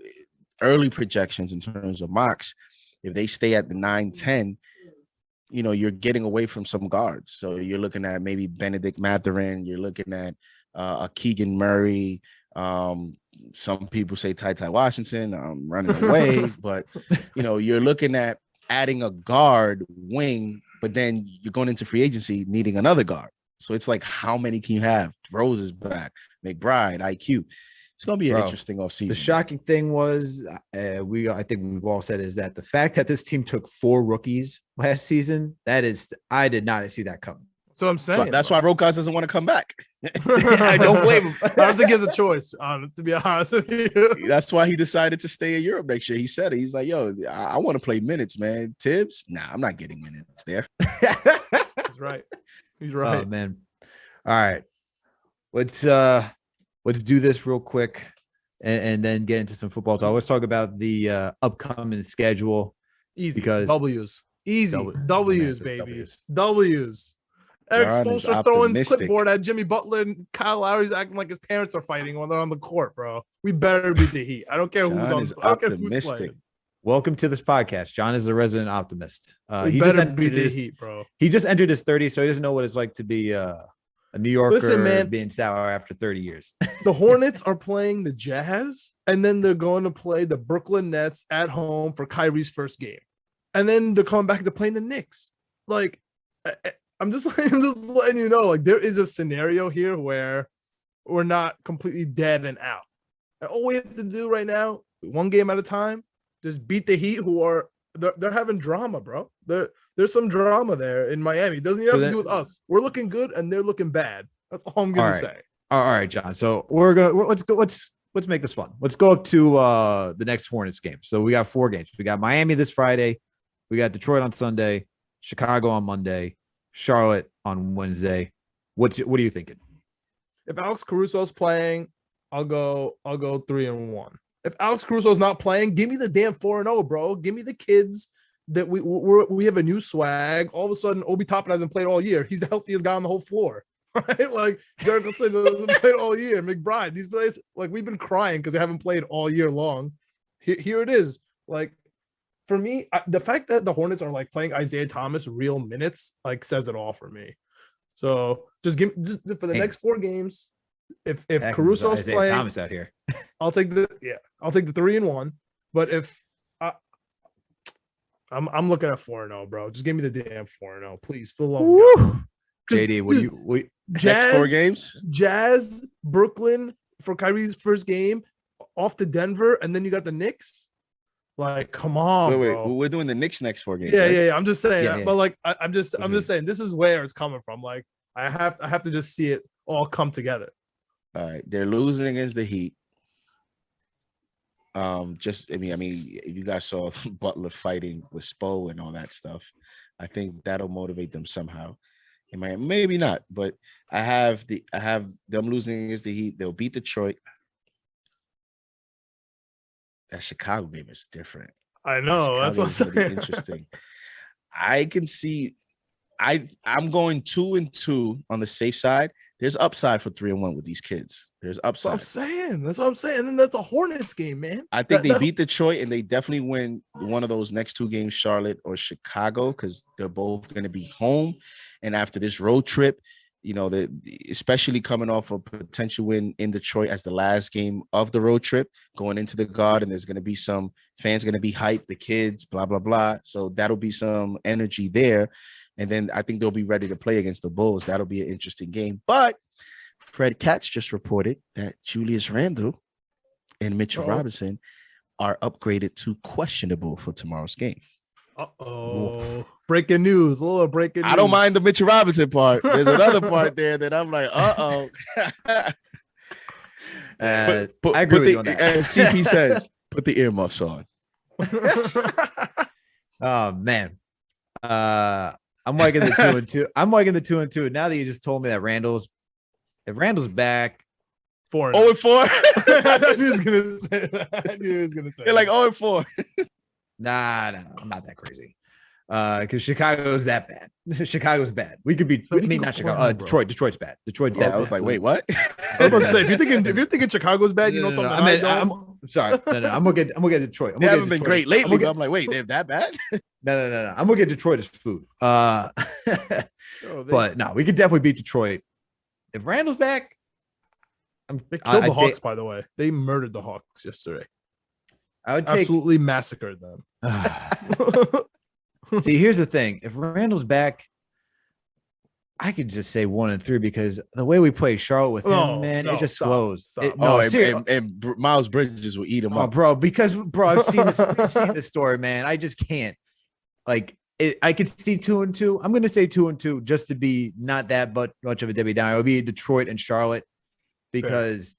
early projections in terms of mocks, if they stay at the 9-10, you're getting away from some guards. So you're looking at maybe Benedict Mathurin. You're looking at a Keegan Murray. Some people say Ty Washington. I'm running away, but you're looking at adding a guard wing, but then you're going into free agency needing another guard. So it's like, how many can you have? Rose is back, McBride, IQ. It's going to be an interesting offseason. The shocking thing was, I think we've all said, is that the fact that this team took 4 rookies last season, I did not see that coming. That's what I'm saying. That's why Rokas doesn't want to come back. I don't blame him. I don't think he has a choice, to be honest with you. That's why he decided to stay in Europe next year. He said it. He's like, yo, I want to play minutes, man. Tibbs? Nah, I'm not getting minutes there. He's right. He's right. Oh, man. All right. Let's do this real quick and then get into some football talk. Let's talk about the upcoming schedule. Easy. Because W's. Easy. W's, baby. W's. Eric John Spoelstra's throwing his clipboard at Jimmy Butler, and Kyle Lowry's acting like his parents are fighting when they're on the court, bro. We better beat the Heat. I don't care who's playing. Welcome to this podcast. John is the resident optimist. He better beat the Heat, bro. He just entered his 30s, so he doesn't know what it's like to be a New Yorker being sour after 30 years. The Hornets are playing the Jazz, and then they're going to play the Brooklyn Nets at home for Kyrie's first game. And then they're coming back to playing the Knicks. Like, I'm just letting you know, like, there is a scenario here where we're not completely dead and out. And all we have to do right now, one game at a time, just beat the Heat, who are they're having drama, bro. There's some drama there in Miami. It doesn't even have to do with us. We're looking good and they're looking bad. That's all I'm gonna say. All right, John. So let's make this fun. Let's go up to the next Hornets game. So we got 4 games. We got Miami this Friday. We got Detroit on Sunday, Chicago on Monday, Charlotte on Wednesday. What are you thinking? If Alex Caruso's playing, I'll go 3-1. If Alex Caruso's not playing, give me the damn 4-0, bro. Give me the kids that we have a new swag. All of a sudden, Obi Toppin hasn't played all year. He's the healthiest guy on the whole floor, right? Like, Derek Wilson hasn't played all year. McBride, these players, like, we've been crying because they haven't played all year long. Here it is. Like, for me, the fact that the Hornets are like playing Isaiah Thomas real minutes, like, says it all for me. So just for the next 4 games. If Caruso's Isaiah playing, Thomas out here, I'll take the 3-1. But if I'm looking at 4-0, bro, just give me the damn 4-0, please. For the love of God. JD, what Jazz, next 4 games? Jazz, Brooklyn for Kyrie's first game, off to Denver, and then you got the Knicks. Like, come on, bro. We're doing the Knicks next 4 games. Yeah, right? yeah. I'm just saying, but like, I'm just saying, this is where it's coming from. Like, I have to just see it all come together. All right, they're losing against the Heat. I mean, if you guys saw Butler fighting with Spo and all that stuff, I think that'll motivate them somehow. Maybe not, but I have them losing against the Heat. They'll beat Detroit. That Chicago game is different. I know. That's what I'm saying. Really interesting. I can see. I'm going 2-2 on the safe side. There's upside for 3-1 with these kids. There's upside. That's what I'm saying. And then that's the Hornets game, man. I think they beat Detroit, and they definitely win one of those next 2 games, Charlotte or Chicago, because they're both going to be home. And after this road trip, especially coming off a potential win in Detroit as the last game of the road trip, going into the Garden, there's going to be some fans going to be hyped, the kids, blah, blah, blah. So that'll be some energy there. And then I think they'll be ready to play against the Bulls. That'll be an interesting game. But Fred Katz just reported that Julius Randle and Mitchell Robinson are upgraded to questionable for tomorrow's game. Uh-oh. Breaking news. A little breaking news. I don't mind the Mitchell Robinson part. There's another part there that I'm like, uh-oh. I agree with you on that. As CP says, put the earmuffs on. Oh, man. I'm liking the 2-2. I'm liking the 2-2. Now that you just told me that Randall's back, 4-0. 0-4. I knew he was gonna say that. I knew he was gonna say You're like that. 0-4. Nah, I'm not that crazy. Because Chicago's that bad. Chicago's bad. We could be. So I we mean, can not go Chicago. 4-0, bro. Detroit. Detroit's bad. Detroit's Yeah, that I was bad. like, wait, what? I was about to say, if you're thinking Chicago's bad, you know something. I mean, I I'm don't. sorry. No, I'm gonna get Detroit. They haven't been great lately, I'm but I'm like, wait, they're that bad? No. I'm gonna get Detroit as food. Oh, But no, we could definitely beat Detroit if Randall's back. they killed the Hawks, by the way. They murdered the Hawks yesterday. I would take. Absolutely massacred them. See, here's the thing: if Randall's back, I could just say 1-3 because the way we play Charlotte with him, man, it just slows. Stop. And Miles Bridges will eat him up. Bro, because I've seen this. We've seen this story, man. I just can't. Like, I could see 2-2. I'm going to say 2-2 just to be not that but much of a Debbie Downer. It'll be Detroit and Charlotte because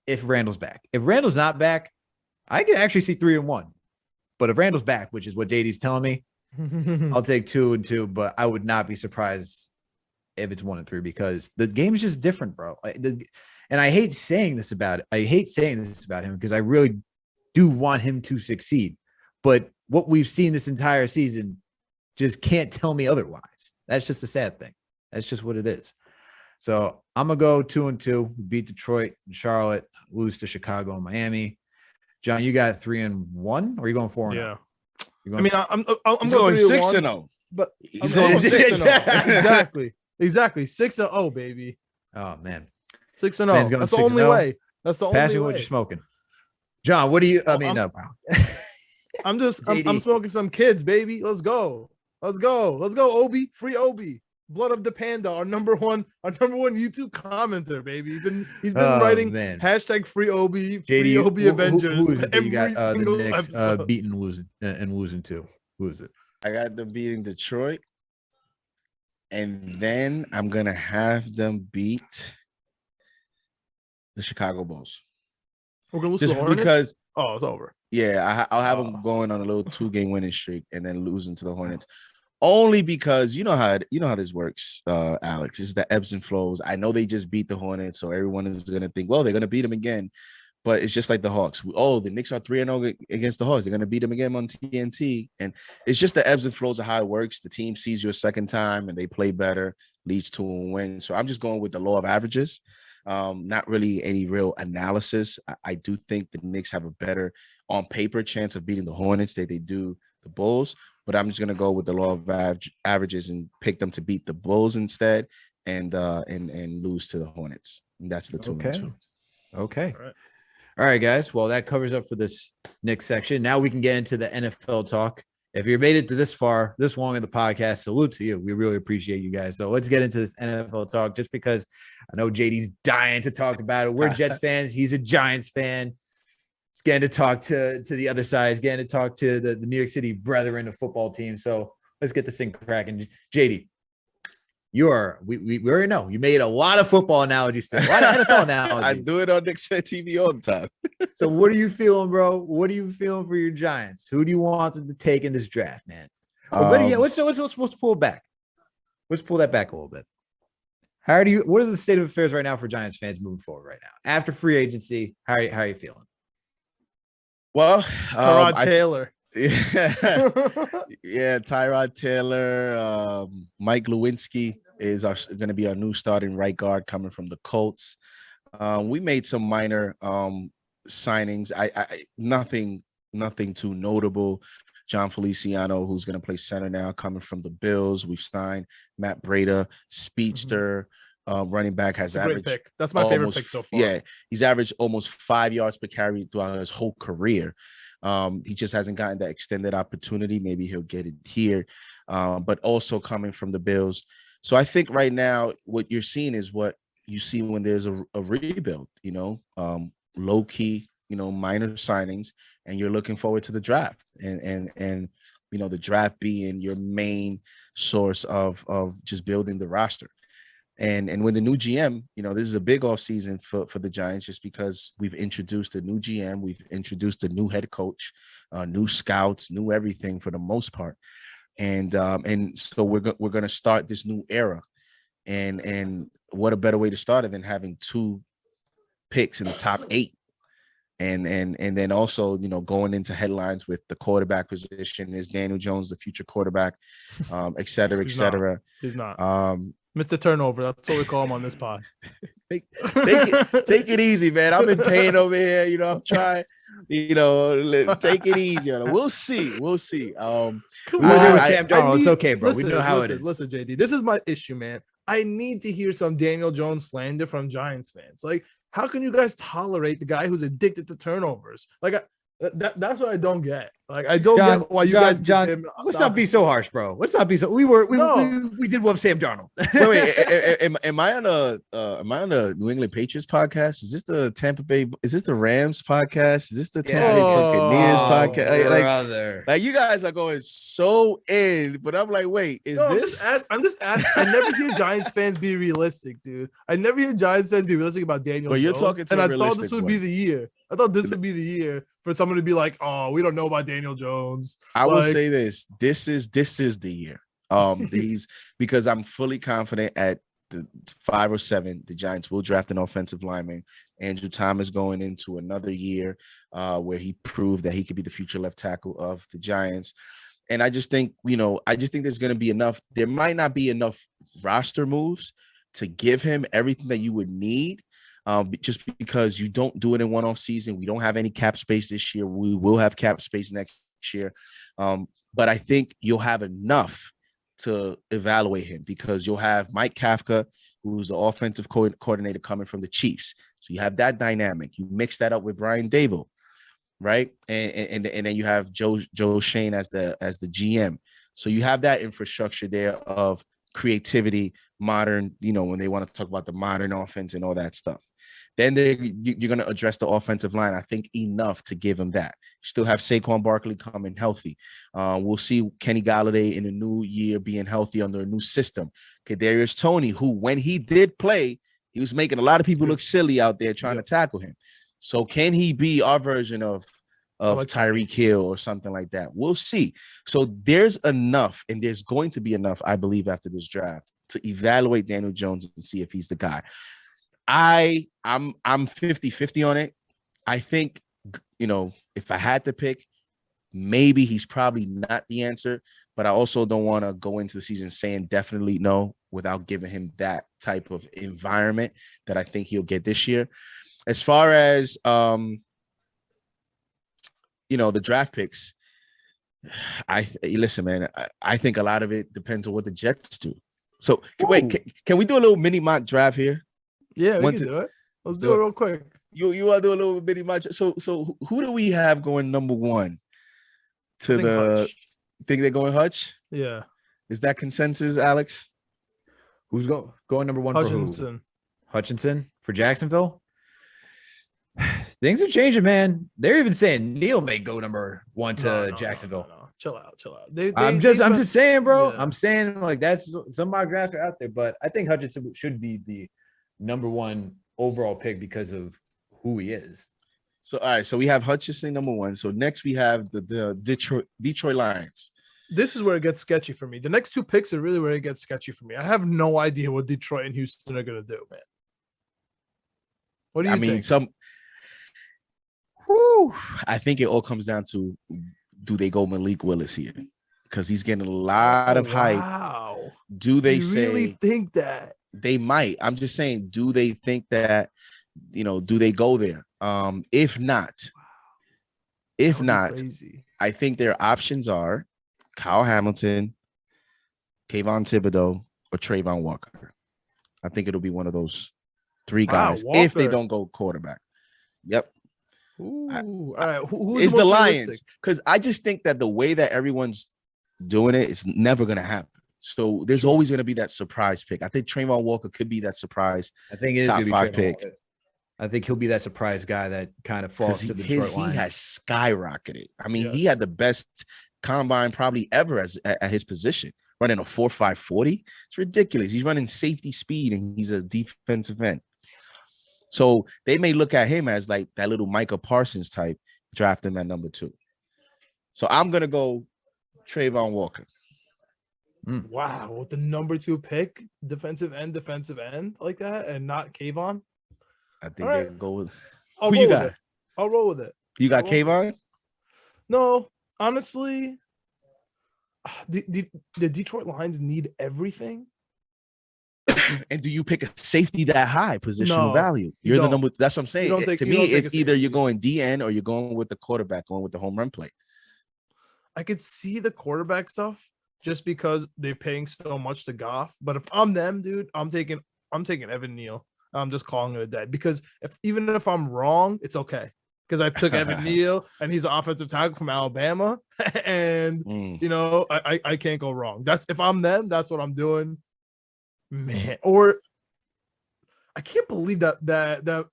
if Randall's back, if Randall's not back, I can actually see 3-1. But if Randall's back, which is what JD's telling me, I'll take 2-2. But I would not be surprised if it's 1-3 because the game is just different, bro. And I hate saying this about it. I hate saying this about him because I really do want him to succeed. But what we've seen this entire season just can't tell me otherwise. That's just a sad thing. That's just what it is. So I'm gonna go 2-2. Beat Detroit and Charlotte, lose to Chicago and Miami. John, you got 3-1, or are you going 4-0? Yeah. You're I mean, I'm He's going 6-1, 6-0. but He's I'm going going 6-0. Exactly. 6-0, baby. Oh man, 6-0. man's going That's the only 6-0. way. That's the pass only me way. what you're smoking. John, what do you? I Oh, mean, I'm JD. smoking some kids, baby. Let's go, Obi. Free Obi. Blood of the Panda, our number one YouTube commenter, baby. He's been writing man. hashtag free Obi, JD, free Obi Avengers. Who is it that you got the single Knicks episode. beating and losing to? Who is it? I got them beating Detroit. And then I'm going to have them beat the Chicago Bulls. We're gonna lose Just to the Hornets? because, it's over. yeah, I'll have them going on a little 2-game winning streak and then losing to the Hornets. Only because you know how this works, Alex. It's the ebbs and flows. I know they just beat the Hornets, so everyone is gonna think, well, they're gonna beat them again. But it's just like the Hawks. The Knicks are 3-0 against the Hawks. They're gonna beat them again on TNT, and it's just the ebbs and flows of how it works. The team sees you a second time and they play better, leads to a win. So I'm just going with the law of averages. Not really any real analysis. I do think the Knicks have a better on paper chance of beating the Hornets than they do the Bulls. But I'm just gonna go with the law of averages and pick them to beat the Bulls instead, and lose to the Hornets. And that's the 2-2. Okay. All right, guys. Well, that covers up for this Knicks section. Now we can get into the NFL talk. If you made it to this long in the podcast, salute to you. We really appreciate you guys. So let's get into this NFL talk. Just because I know JD's dying to talk about it. We're Jets fans. He's a Giants fan. It's getting to talk to the other side. It's getting to talk to the New York City brethren of football team. So let's get this thing cracking. JD, we already know you made a lot of football analogies today. A lot of NFL analogies. I do it on Knicks Fan TV all the time. So what are you feeling, bro? What are you feeling for your Giants? Who do you want them to take in this draft, man? Let's pull back. Let's pull that back a little bit. What is the state of affairs right now for Giants fans moving forward right now? After free agency, how are you feeling? Well, Tyrod Taylor. Yeah, Tyrod Taylor. Mike Lewinsky is going to be our new starting right guard coming from the Colts. We made some minor signings. Nothing too notable. John Feliciano, who's going to play center now, coming from the Bills. We've signed Matt Breida, speedster. Running back has averaged. Pick. That's my favorite pick so far. Yeah, he's averaged almost 5 yards per carry throughout his whole career. He just hasn't gotten that extended opportunity. Maybe he'll get it here, but also coming from the Bills. So I think right now what you're seeing is what you see when there's a rebuild. Low key, minor signings, and you're looking forward to the draft, and the draft being your main source of just building the roster. And when the new GM, this is a big off season for the Giants, just because we've introduced a new GM, we've introduced a new head coach, new scouts, new everything for the most part, and so we're going to start this new era, and what a better way to start it than having two picks in the top 8. And then also, going into headlines with the quarterback position, is Daniel Jones the future quarterback, et cetera, et cetera. He's not. Mr. Turnover. That's what we call him on this pod. Take it easy, man. I'm in pain over here. I'm trying. Take it easy. We'll see. Come on, Sam Darnold. It's okay, bro. We know how it is. Listen, JD. This is my issue, man. I need to hear some Daniel Jones slander from Giants fans. Like, how can you guys tolerate the guy who's addicted to turnovers? Like, that's what I don't get. Like, I don't get why you guys give him. Let's not be so harsh, bro. Let's not be so. We did love Sam Darnold. wait, am I on a New England Patriots podcast? Is this the Tampa Bay? Is this the Rams podcast? Is this the Tampa Bay Buccaneers podcast? Like you guys are going so in, but I'm like, wait, this? I'm just asking. I never hear Giants fans be realistic, dude. I never hear Giants fans be realistic about Daniel Jones. You're talking to and I thought this would be the year. I thought this would be the year for someone to be like, "Oh, we don't know about Daniel Jones." I will say this: this is the year. Because I'm fully confident at the 5 or 7, the Giants will draft an offensive lineman. Andrew Thomas going into another year where he proved that he could be the future left tackle of the Giants. And I just think, there's going to be enough. There might not be enough roster moves to give him everything that you would need. Just because you don't do it in one off season. We don't have any cap space this year. We will have cap space next year. But I think you'll have enough to evaluate him because you'll have Mike Kafka, who's the offensive coordinator coming from the Chiefs. So you have that dynamic. You mix that up with Brian Daboll, right? And then you have Joe Shane as the GM. So you have that infrastructure there of creativity, modern, when they want to talk about the modern offense and all that stuff. Then you're going to address the offensive line, I think, enough to give him that. You still have Saquon Barkley coming healthy. We'll see Kenny Golladay in a new year being healthy under a new system. Kadarius Toney, who, when he did play, he was making a lot of people look silly out there trying to tackle him. So can he be our version of Tyreek Hill or something like that? We'll see. So there's enough, and there's going to be enough, I believe, after this draft to evaluate Daniel Jones and see if he's the guy. I'm 50-50 on it. I think, if I had to pick, maybe he's probably not the answer, but I also don't want to go into the season saying definitely no without giving him that type of environment that I think he'll get this year. As far as, the draft picks, listen, man, I think a lot of it depends on what the Jets do. So wait, can we do a little mini mock draft here? Yeah, we can do it. Let's do it real quick. You want to do a little mini mock? So who do we have going number 1 to the? Hutch. Think they're going Hutch? Yeah. Is that consensus, Alex? Who's going number 1 Hutchinson. for who? Hutchinson for Jacksonville. Things are changing, man. They're even saying Neal may go number 1 to Jacksonville. No. Chill out. I'm just saying, bro. Yeah. I'm saying like that's some mock drafts are out there, but I think Hutchinson should be the number 1 overall pick because of who he is. So all right, so we have Hutchinson number 1. So next we have the Detroit Lions. This is where it gets sketchy for me. The next 2 picks are really where it gets sketchy for me. I have no idea what Detroit and Houston are gonna do, man. What do you think? I think it all comes down to, do they go Malik Willis here? Because he's getting a lot of hype. Wow. Do they really think that? They might. I'm just saying, do they think that, do they go there? If not, crazy. I think their options are Kyle Hamilton, Kayvon Thibodeau, or Trayvon Walker. I think it'll be one of those 3 guys if they don't go quarterback. Yep. Ooh, all right. Who is the Lions? Because I just think that the way that everyone's doing it is never going to happen. So there's always going to be that surprise pick. I think Trayvon Walker could be that surprise. I think it is top 5 pick. Walker. I think he'll be that surprise guy that kind of falls to the Detroit Lions. He has skyrocketed. I mean, he had the best combine probably ever at his position, running a 4.5 40. It's ridiculous. He's running safety speed, and he's a defensive end. So they may look at him as like that little Micah Parsons type, draft him at number 2. So I'm going to go Trayvon Walker. Wow. With the number 2 pick, defensive end like that, and not Kayvon? I think All they right. go with I'll who roll you with got? it. I'll roll with it. You got I'll roll with Kayvon? No, honestly, the Detroit Lions need everything. And do you pick a safety that high positional No, value? you You're the don't. number. That's what I'm saying. don't take- To you me, don't take it's a either you're safety. going DN or you're going with the quarterback, going with the home run play. I could see the quarterback stuff just because they're paying so much to Goff. But if I'm them, dude, I'm taking Evan Neal. I'm just calling it a day because even if I'm wrong, it's okay because I took Evan Neal and he's an offensive tackle from Alabama, and you know I can't go wrong. That's if I'm them, that's what I'm doing, man. Or I can't believe that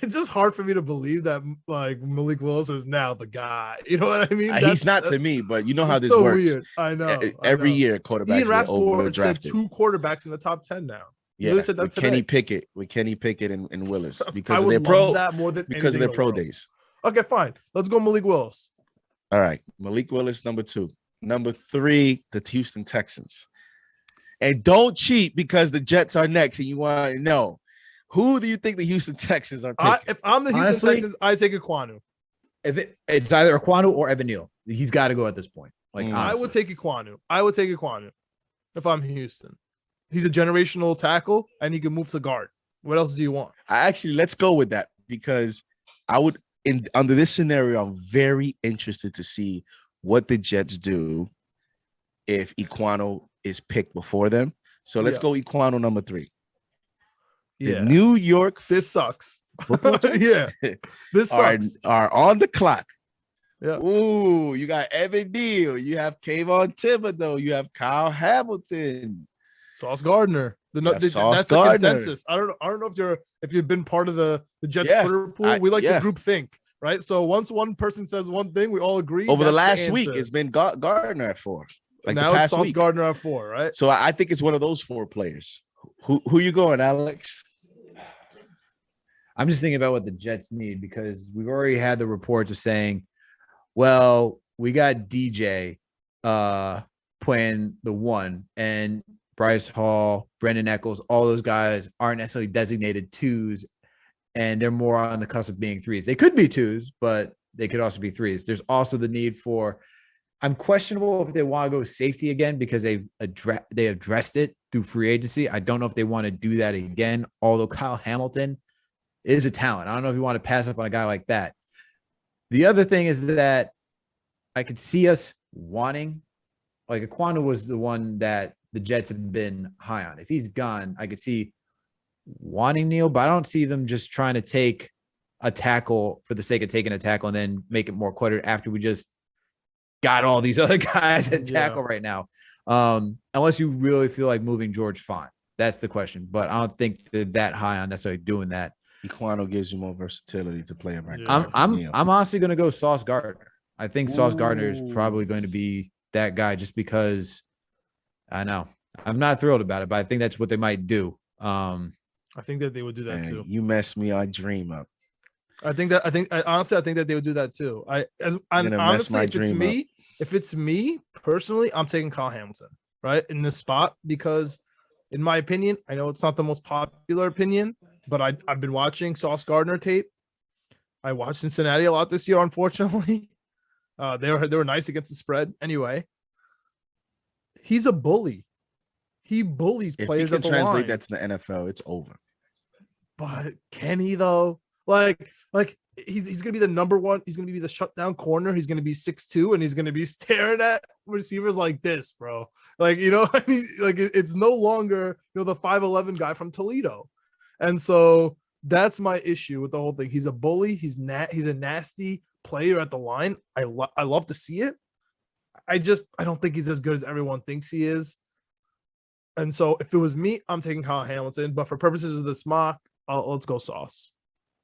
it's just hard for me to believe that like Malik Willis is now the guy. You know what I mean? He's not to me, but you know how this so works. weird. I know. Every I know. year, quarterbacks Ian get Rappaport said overdrafted. 2 quarterbacks in the top 10 now. Yeah, Said that with today. Kenny Pickett and Willis because I of would their love pro that more than because of anything their in the pro world. days. Okay, fine. Let's go Malik Willis. All right, Malik Willis, number 2. Number 3, the Houston Texans. And don't cheat because the Jets are next, and you want to know who do you think the Houston Texans are picking? If I'm the Houston Honestly, Texans, I take Ekwonu. If it's either Aquanu or Evan Neal, he's got to go at this point. Like I would take Ekwonu. If I'm Houston. He's a generational tackle, and he can move to guard. What else do you want? Let's go with that because I would under this scenario, I'm very interested to see what the Jets do if Ekwonu is picked before them. So let's go Ekwonu number 3. The New York This sucks. Jets This sucks. are on the clock. Yeah. Ooh, you got Evan Neal, you have Kayvon Thibodeau, you have Kyle Hamilton, Sauce Gardner. That's Gardner. the consensus. I don't know if you've been part of the Jets Twitter pool. We like to group think, right? So once one person says one thing, we all agree. Over the last week, it's been Gardner at 4. Like now the past it's Sauce week. Gardner at 4, right? So I think it's one of those 4 players. Who you going, Alex? I'm just thinking about what the Jets need because we've already had the reports of saying, well, we got DJ playing the 1 and Bryce Hall, Brandon Eccles, all those guys aren't necessarily designated 2s and they're more on the cusp of being 3s. They could be 2s, but they could also be 3s. There's also the need for I'm questionable if they want to go safety again because they addressed it through free agency. I don't know if they want to do that again, although Kyle Hamilton is a talent. I don't know if you want to pass up on a guy like that. The other thing is that I could see us wanting, like Ekwonu was the one that the Jets have been high on. If he's gone, I could see wanting Neal, but I don't see them just trying to take a tackle for the sake of taking a tackle and then make it more cluttered after we just got all these other guys at tackle right now. Unless you really feel like moving George Font. That's the question. But I don't think they're that high on necessarily doing that. Ekwonu gives you more versatility to play him right. I'm honestly going to go Sauce Gardner. I think Sauce Gardner is probably going to be that guy just because I know I'm not thrilled about it, but I think that's what they might do. I think that they would do that too. You messed me on dream up. Honestly, I think that they would do that too. Honestly, if it's me personally, I'm taking Kyle Hamilton right in this spot because, in my opinion, I know it's not the most popular opinion, but I've been watching Sauce Gardner tape. I watched Cincinnati a lot this year, unfortunately. They were nice against the spread. Anyway, he's a bully. He bullies players at the line. If he can translate that to the NFL, it's over. But can he though? Like he's gonna be the number 1. He's gonna be the shutdown corner. He's gonna be 6'2", and he's gonna be staring at receivers like this, bro. Like it's no longer the 5'11" guy from Toledo, and so that's my issue with the whole thing. He's a bully. He's a nasty player at the line. I love to see it. I don't think he's as good as everyone thinks he is. And so if it was me, I'm taking Kyle Hamilton. But for purposes of this mock, let's go Sauce.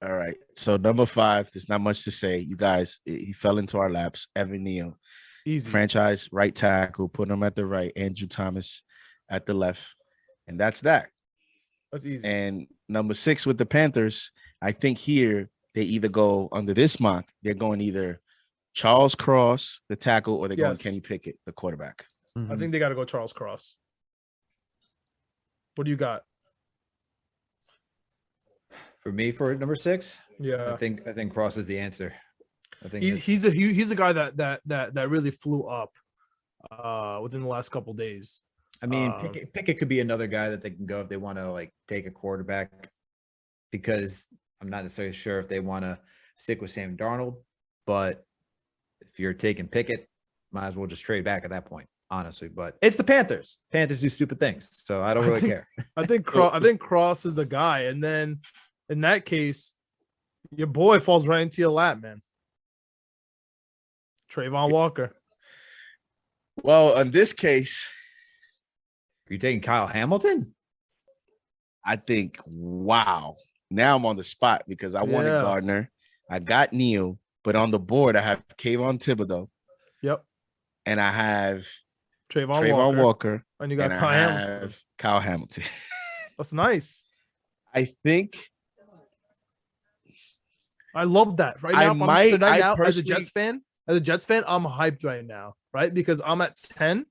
All right. So number 5, there's not much to say. You guys, he fell into our laps. Evan Neal, easy franchise right tackle, put him at the right. Andrew Thomas at the left, and that's that. That's easy. And number 6 with the Panthers, I think here they either go under this mock. They're going either Charles Cross, the tackle, or they're going Kenny Pickett, the quarterback. Mm-hmm. I think they got to go Charles Cross. What do you got? For me, for number 6, Yeah, I think Cross is the answer. I think he's a guy that really flew up within the last couple days. I mean, Pickett could be another guy that they can go if they want to like take a quarterback, because I'm not necessarily sure if they want to stick with Sam Darnold, but if you're taking Pickett, might as well just trade back at that point, honestly. But it's the Panthers. Panthers do stupid things, so I don't really care. I think Cross is the guy, and then in that case, your boy falls right into your lap, man. Trayvon Walker. Well, in this case, Are you taking Kyle Hamilton? I think, wow. Now I'm on the spot because I wanted Gardner. I got Neal, but on the board I have Kayvon Thibodeau. Yep. And I have Trayvon Walker. And you got and Kyle I Hamilton. have Kyle Hamilton. That's nice. I think I love that. Right now, as a Jets fan, I'm hyped right now, right? Because I'm at 10,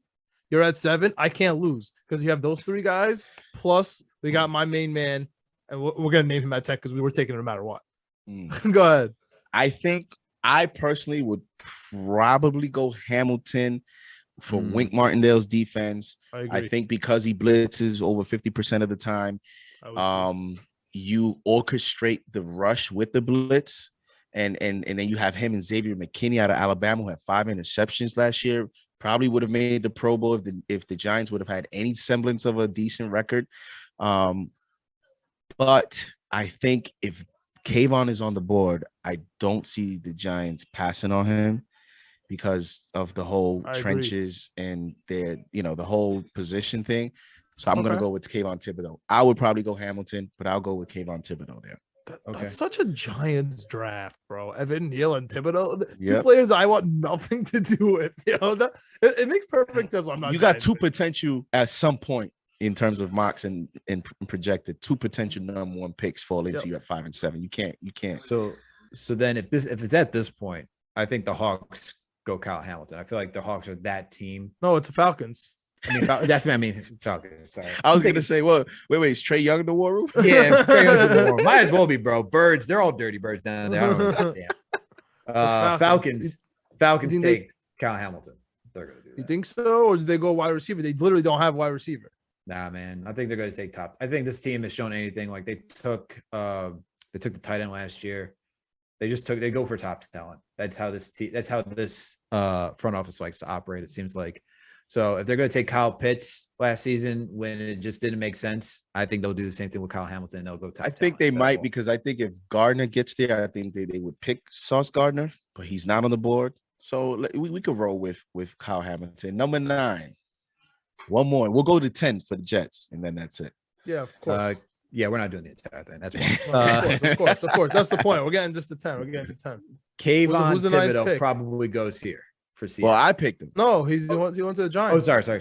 you're at 7. I can't lose because you have those 3 guys. Plus, we got my main man, and we're gonna name him at 10 because we were taking him no matter what. Go ahead. I think I personally would probably go Hamilton for Wink Martindale's defense. I think because he blitzes over 50% of the time, you orchestrate the rush with the blitz, and then you have him and Xavier McKinney out of Alabama, who had 5 interceptions last year. Probably would have made the Pro Bowl if the Giants would have had any semblance of a decent record. But I think if Kayvon is on the board, I don't see the Giants passing on him because of the whole trenches and their, the whole position thing. So I'm going to go with Kayvon Thibodeau. I would probably go Hamilton, but I'll go with Kayvon Thibodeau there. That's such a Giants draft, bro. Evan Neal and Thibodeau, 2 players I want nothing to do with. It makes perfect sense. You got 2 potential at some point in terms of mocks and projected 2 potential number 1 picks fall into you at 5 and 7. You can't. So then if it's at this point, I think the Hawks go Kyle Hamilton. I feel like the Hawks are that team. No, it's the Falcons. I mean, that's what I mean. Falcons. Sorry. I was going to say, well, wait, is Trae Young the war room? Yeah, Trae Young's in the war room. Might as well be, bro. Birds, they're all dirty birds down there. I don't know. Falcons take Kyle Hamilton. They're going to do that. You think so? Or do they go wide receiver? They literally don't have wide receiver. Nah, man. I think they're going to take top. I think this team has shown anything. Like they took the tight end last year. They go for top talent. That's how this front office likes to operate, it seems like. So if they're going to take Kyle Pitts last season when it just didn't make sense, I think they'll do the same thing with Kyle Hamilton. They'll go top. I think they might, because I think if Gardner gets there, I think they would pick Sauce Gardner, but he's not on the board. So we could roll with Kyle Hamilton. Number 9. One more. We'll go to 10 for the Jets, and then that's it. Yeah, of course. Yeah, we're not doing the entire thing. That's fine. Of course. That's the point. We're getting just the 10. We're getting to 10. Kayvon Thibodeau probably goes here for Seattle. Well, I picked him. No, he went to the Giants. Oh, sorry.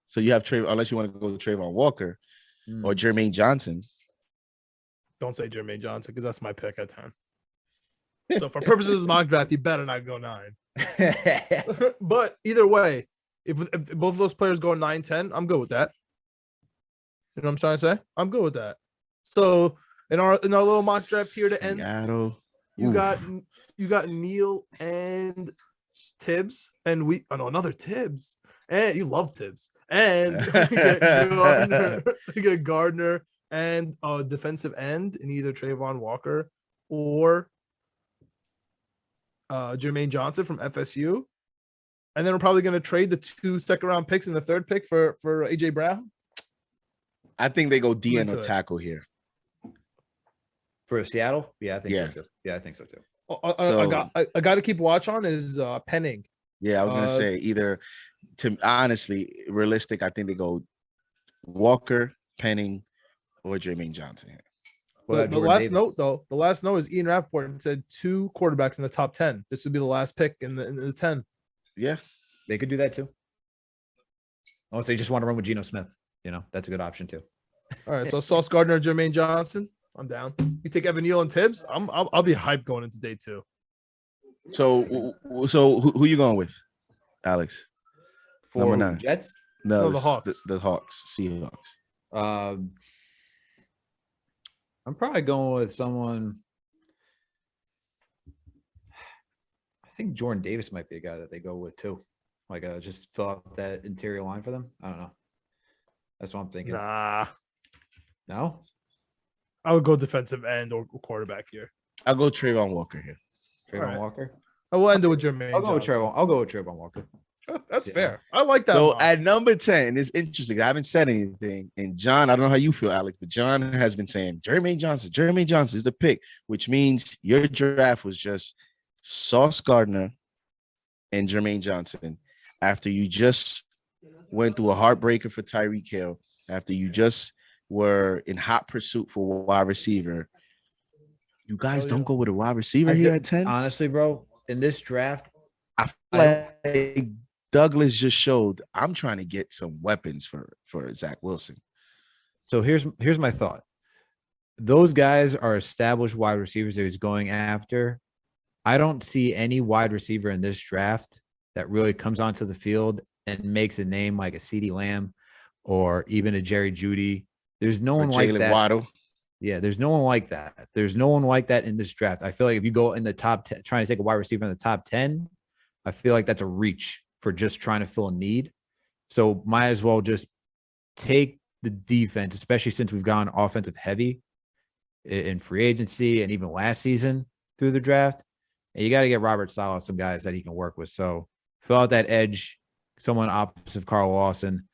So you have unless you want to go to Trayvon Walker or Jermaine Johnson. Don't say Jermaine Johnson because that's my pick at 10. So for purposes of this mock draft, you better not go 9. But either way, if both of those players go 9, 10, I'm good with that. You know what I'm trying to say? I'm good with that. So in our little mock draft here to end, you got Neal and Tibbs, and another Tibbs, and you love Tibbs, and you get Gardner and a defensive end in either Trayvon Walker or Jermaine Johnson from FSU, and then we're probably going to trade the 2 second-round picks and the 3rd pick for AJ Brown. I think they go DN or tackle here. For Seattle? Yeah, I think so too. Yeah, I think so too. I got to keep watch on is Penning. Yeah, I was going to say either, honestly, realistic, I think they go Walker, Penning, or Jermaine Johnson here. Well, the last note is Ian Rappaport said 2 quarterbacks in the top 10. This would be the last pick in the 10. Yeah. They could do that too. Unless they just want to run with Geno Smith. That's a good option too. All right, so Sauce Gardner, Jermaine Johnson, I'm down. You take Evan Neal and Tibbs, I'll be hyped going into day 2. So who you going with, Alex? For number 9 Jets? No, the Hawks. The Hawks, Seahawks. I'm probably going with someone. I think Jordan Davis might be a guy that they go with too. Like, just fill out that interior line for them. I don't know. That's what I'm thinking. Nah, No? I would go defensive end or quarterback here. I'll go Trayvon Walker here. Trayvon right. Walker? I will end it with Jermaine. I'll go with Johnson. Trayvon. I'll go with Trayvon Walker. That's Yeah. fair. I like that. So mock. at number 10, it's interesting. I haven't said anything. And John, I don't know how you feel, Alex, but John has been saying Jermaine Johnson is the pick, which means your draft was just Sauce Gardner and Jermaine Johnson after you just went through a heartbreaker for Tyreek Hill, after you just were in hot pursuit for a wide receiver. You guys don't go with a wide receiver here at 10? Honestly, bro, in this draft, I feel like Douglas just showed I'm trying to get some weapons for Zach Wilson. so here's my thought. Those guys are established wide receivers that he's going after. I don't see any wide receiver in this draft that really comes onto the field and makes a name like a CeeDee Lamb or even a Jerry Jeudy. There's no one like Jalen that. Waddle. Yeah, there's no one like that. There's no one like that in this draft. I feel like if you go in the top 10, trying to take a wide receiver in the top 10, I feel like that's a reach for just trying to fill a need. So might as well just take the defense, especially since we've gone offensive heavy in free agency and even last season through the draft. And you got to get Robert Saleh some guys that he can work with. So fill out that edge, someone opposite Carl Lawson,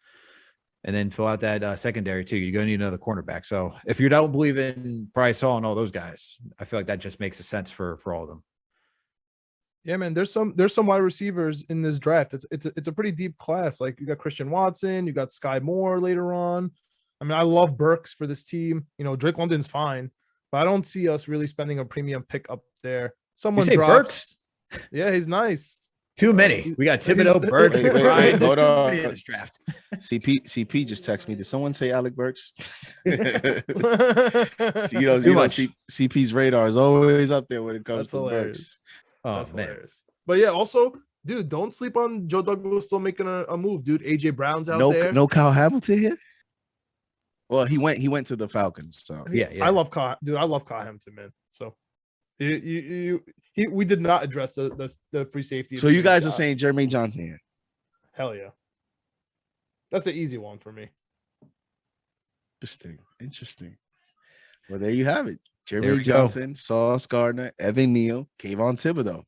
and then fill out that secondary too. You're going to need another cornerback. So if you don't believe in Bryce Hall and all those guys, I feel like that just makes a sense for all of them. Yeah, man. There's some wide receivers in this draft. It's a pretty deep class. Like you got Christian Watson, you got Sky Moore later on. I mean, I love Burks for this team. You know, Drake London's fine, but I don't see us really spending a premium pick up there. Someone You say drops. Burks? Yeah, he's nice. Too many. We got Thibodeau, Burks, Wait, Ryan. hold on. In this draft. CP just texted me. Did someone say Alec Burks? That's CP's radar is always up there when it comes to hilarious. Burks. Oh, That's man. hilarious. But yeah, also, dude, don't sleep on Joe Douglas still making a move, dude. AJ Brown's out there. No Kyle Hamilton here. Well, he went to the Falcons. So Yeah. I love Kyle, dude. I love Kyle Hamilton, man. So we did not address the free safety. So you guys are saying Jermaine Johnson here? Hell yeah. That's an easy one for me. Interesting. Well, there you have it. There we Jermaine go. Johnson, Sauce Gardner, Evan Neal, Kayvon Thibodeau.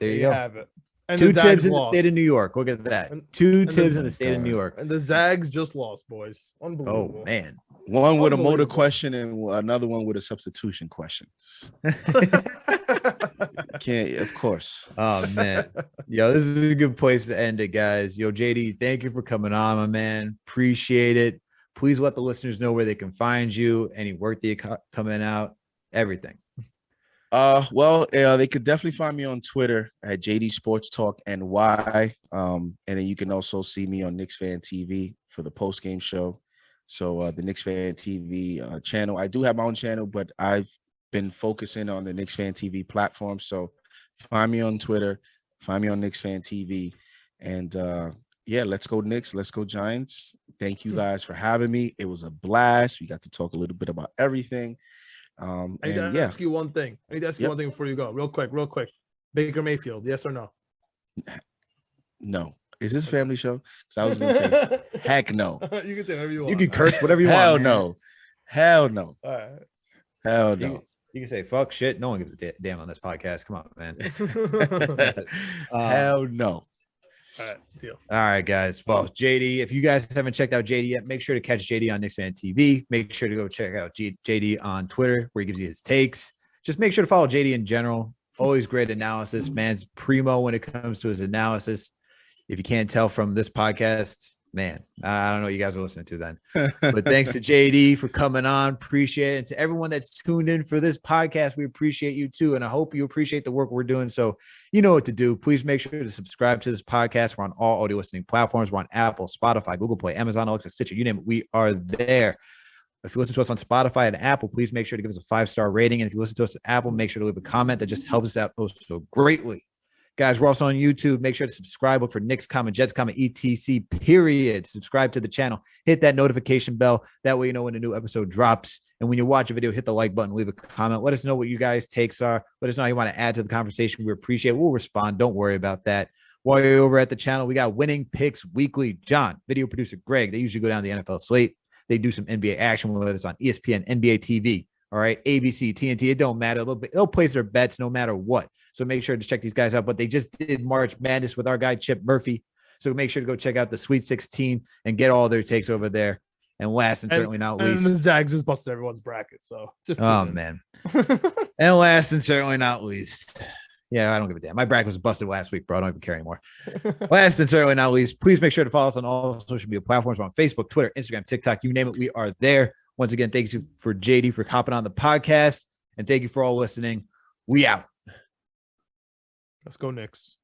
There you go. have it. And Two the Zags Tibbs in the lost. state of New York. Look at that. And- Two and the Tibbs in the state of New York. And the Zags just lost, boys. Unbelievable. Oh, man. One with a motor Unbelievable. question and another one with a substitution question. Can't, of course. Oh, man. Yo, this is a good place to end it, guys. Yo, JD, thank you for coming on, my man. Appreciate it. Please let the listeners know where they can find you, any work that you coming out, everything. They could definitely find me on Twitter at JD SportsTalk NY. And then you can also see me on Knicks Fan TV for the post-game show. So the Knicks Fan TV channel. I do have my own channel, but I've been focusing on the Knicks Fan TV platform. So find me on Twitter, find me on Knicks Fan TV. And let's go Knicks, let's go Giants. Thank you guys for having me. It was a blast. We got to talk a little bit about everything. I need to ask you one thing. One thing before you go. Real quick. Baker Mayfield, yes or no? No. Is this a family show? Because I was going to say, heck no. You can say whatever you want. You can curse whatever you Hell want. man. no. Hell no. All right. Hell no. You can say fuck shit. No one gives a damn on this podcast. Come on, man. Hell no. All right, deal. All right, guys. Well, JD, if you guys haven't checked out JD yet, make sure to catch JD on Knicks Fan TV. Make sure to go check out JD on Twitter, where he gives you his takes. Just make sure to follow JD in general. Always great analysis. Man's primo when it comes to his analysis. If you can't tell from this podcast, man, I don't know what you guys are listening to then. But thanks to JD for coming on. Appreciate it. And to everyone that's tuned in for this podcast, we appreciate you too. And I hope you appreciate the work we're doing. So you know what to do. Please make sure to subscribe to this podcast. We're on all audio listening platforms. We're on Apple, Spotify, Google Play, Amazon, Alexa, Stitcher, you name it. We are there. If you listen to us on Spotify and Apple, please make sure to give us a 5-star rating. And if you listen to us on Apple, make sure to leave a comment. That just helps us out so greatly. Guys, we're also on YouTube. Make sure to subscribe. Look for Knicks, Jets, etc. Period. Subscribe to the channel. Hit that notification bell. That way you know when a new episode drops. And when you watch a video, hit the like button, leave a comment. Let us know what you guys' takes are. Let us know how you want to add to the conversation. We appreciate it. We'll respond. Don't worry about that. While you're over at the channel, we got Winning Picks Weekly. John, video producer Greg. They usually go down the NFL slate. They do some NBA action, whether it's on ESPN, NBA TV, all right, ABC, TNT. It don't matter. They'll place their bets no matter what. So make sure to check these guys out. But they just did March Madness with our guy Chip Murphy. So make sure to go check out the Sweet 16 and get all their takes over there. And last and certainly not least, and Zags just busted everyone's bracket. So just man. And last and certainly not least, yeah, I don't give a damn. My bracket was busted last week, bro. I don't even care anymore. Last and certainly not least, please make sure to follow us on all social media platforms. We're on Facebook, Twitter, Instagram, TikTok, you name it, we are there. Once again, thank you for JD for hopping on the podcast, and thank you for all listening. We out. Let's go Knicks.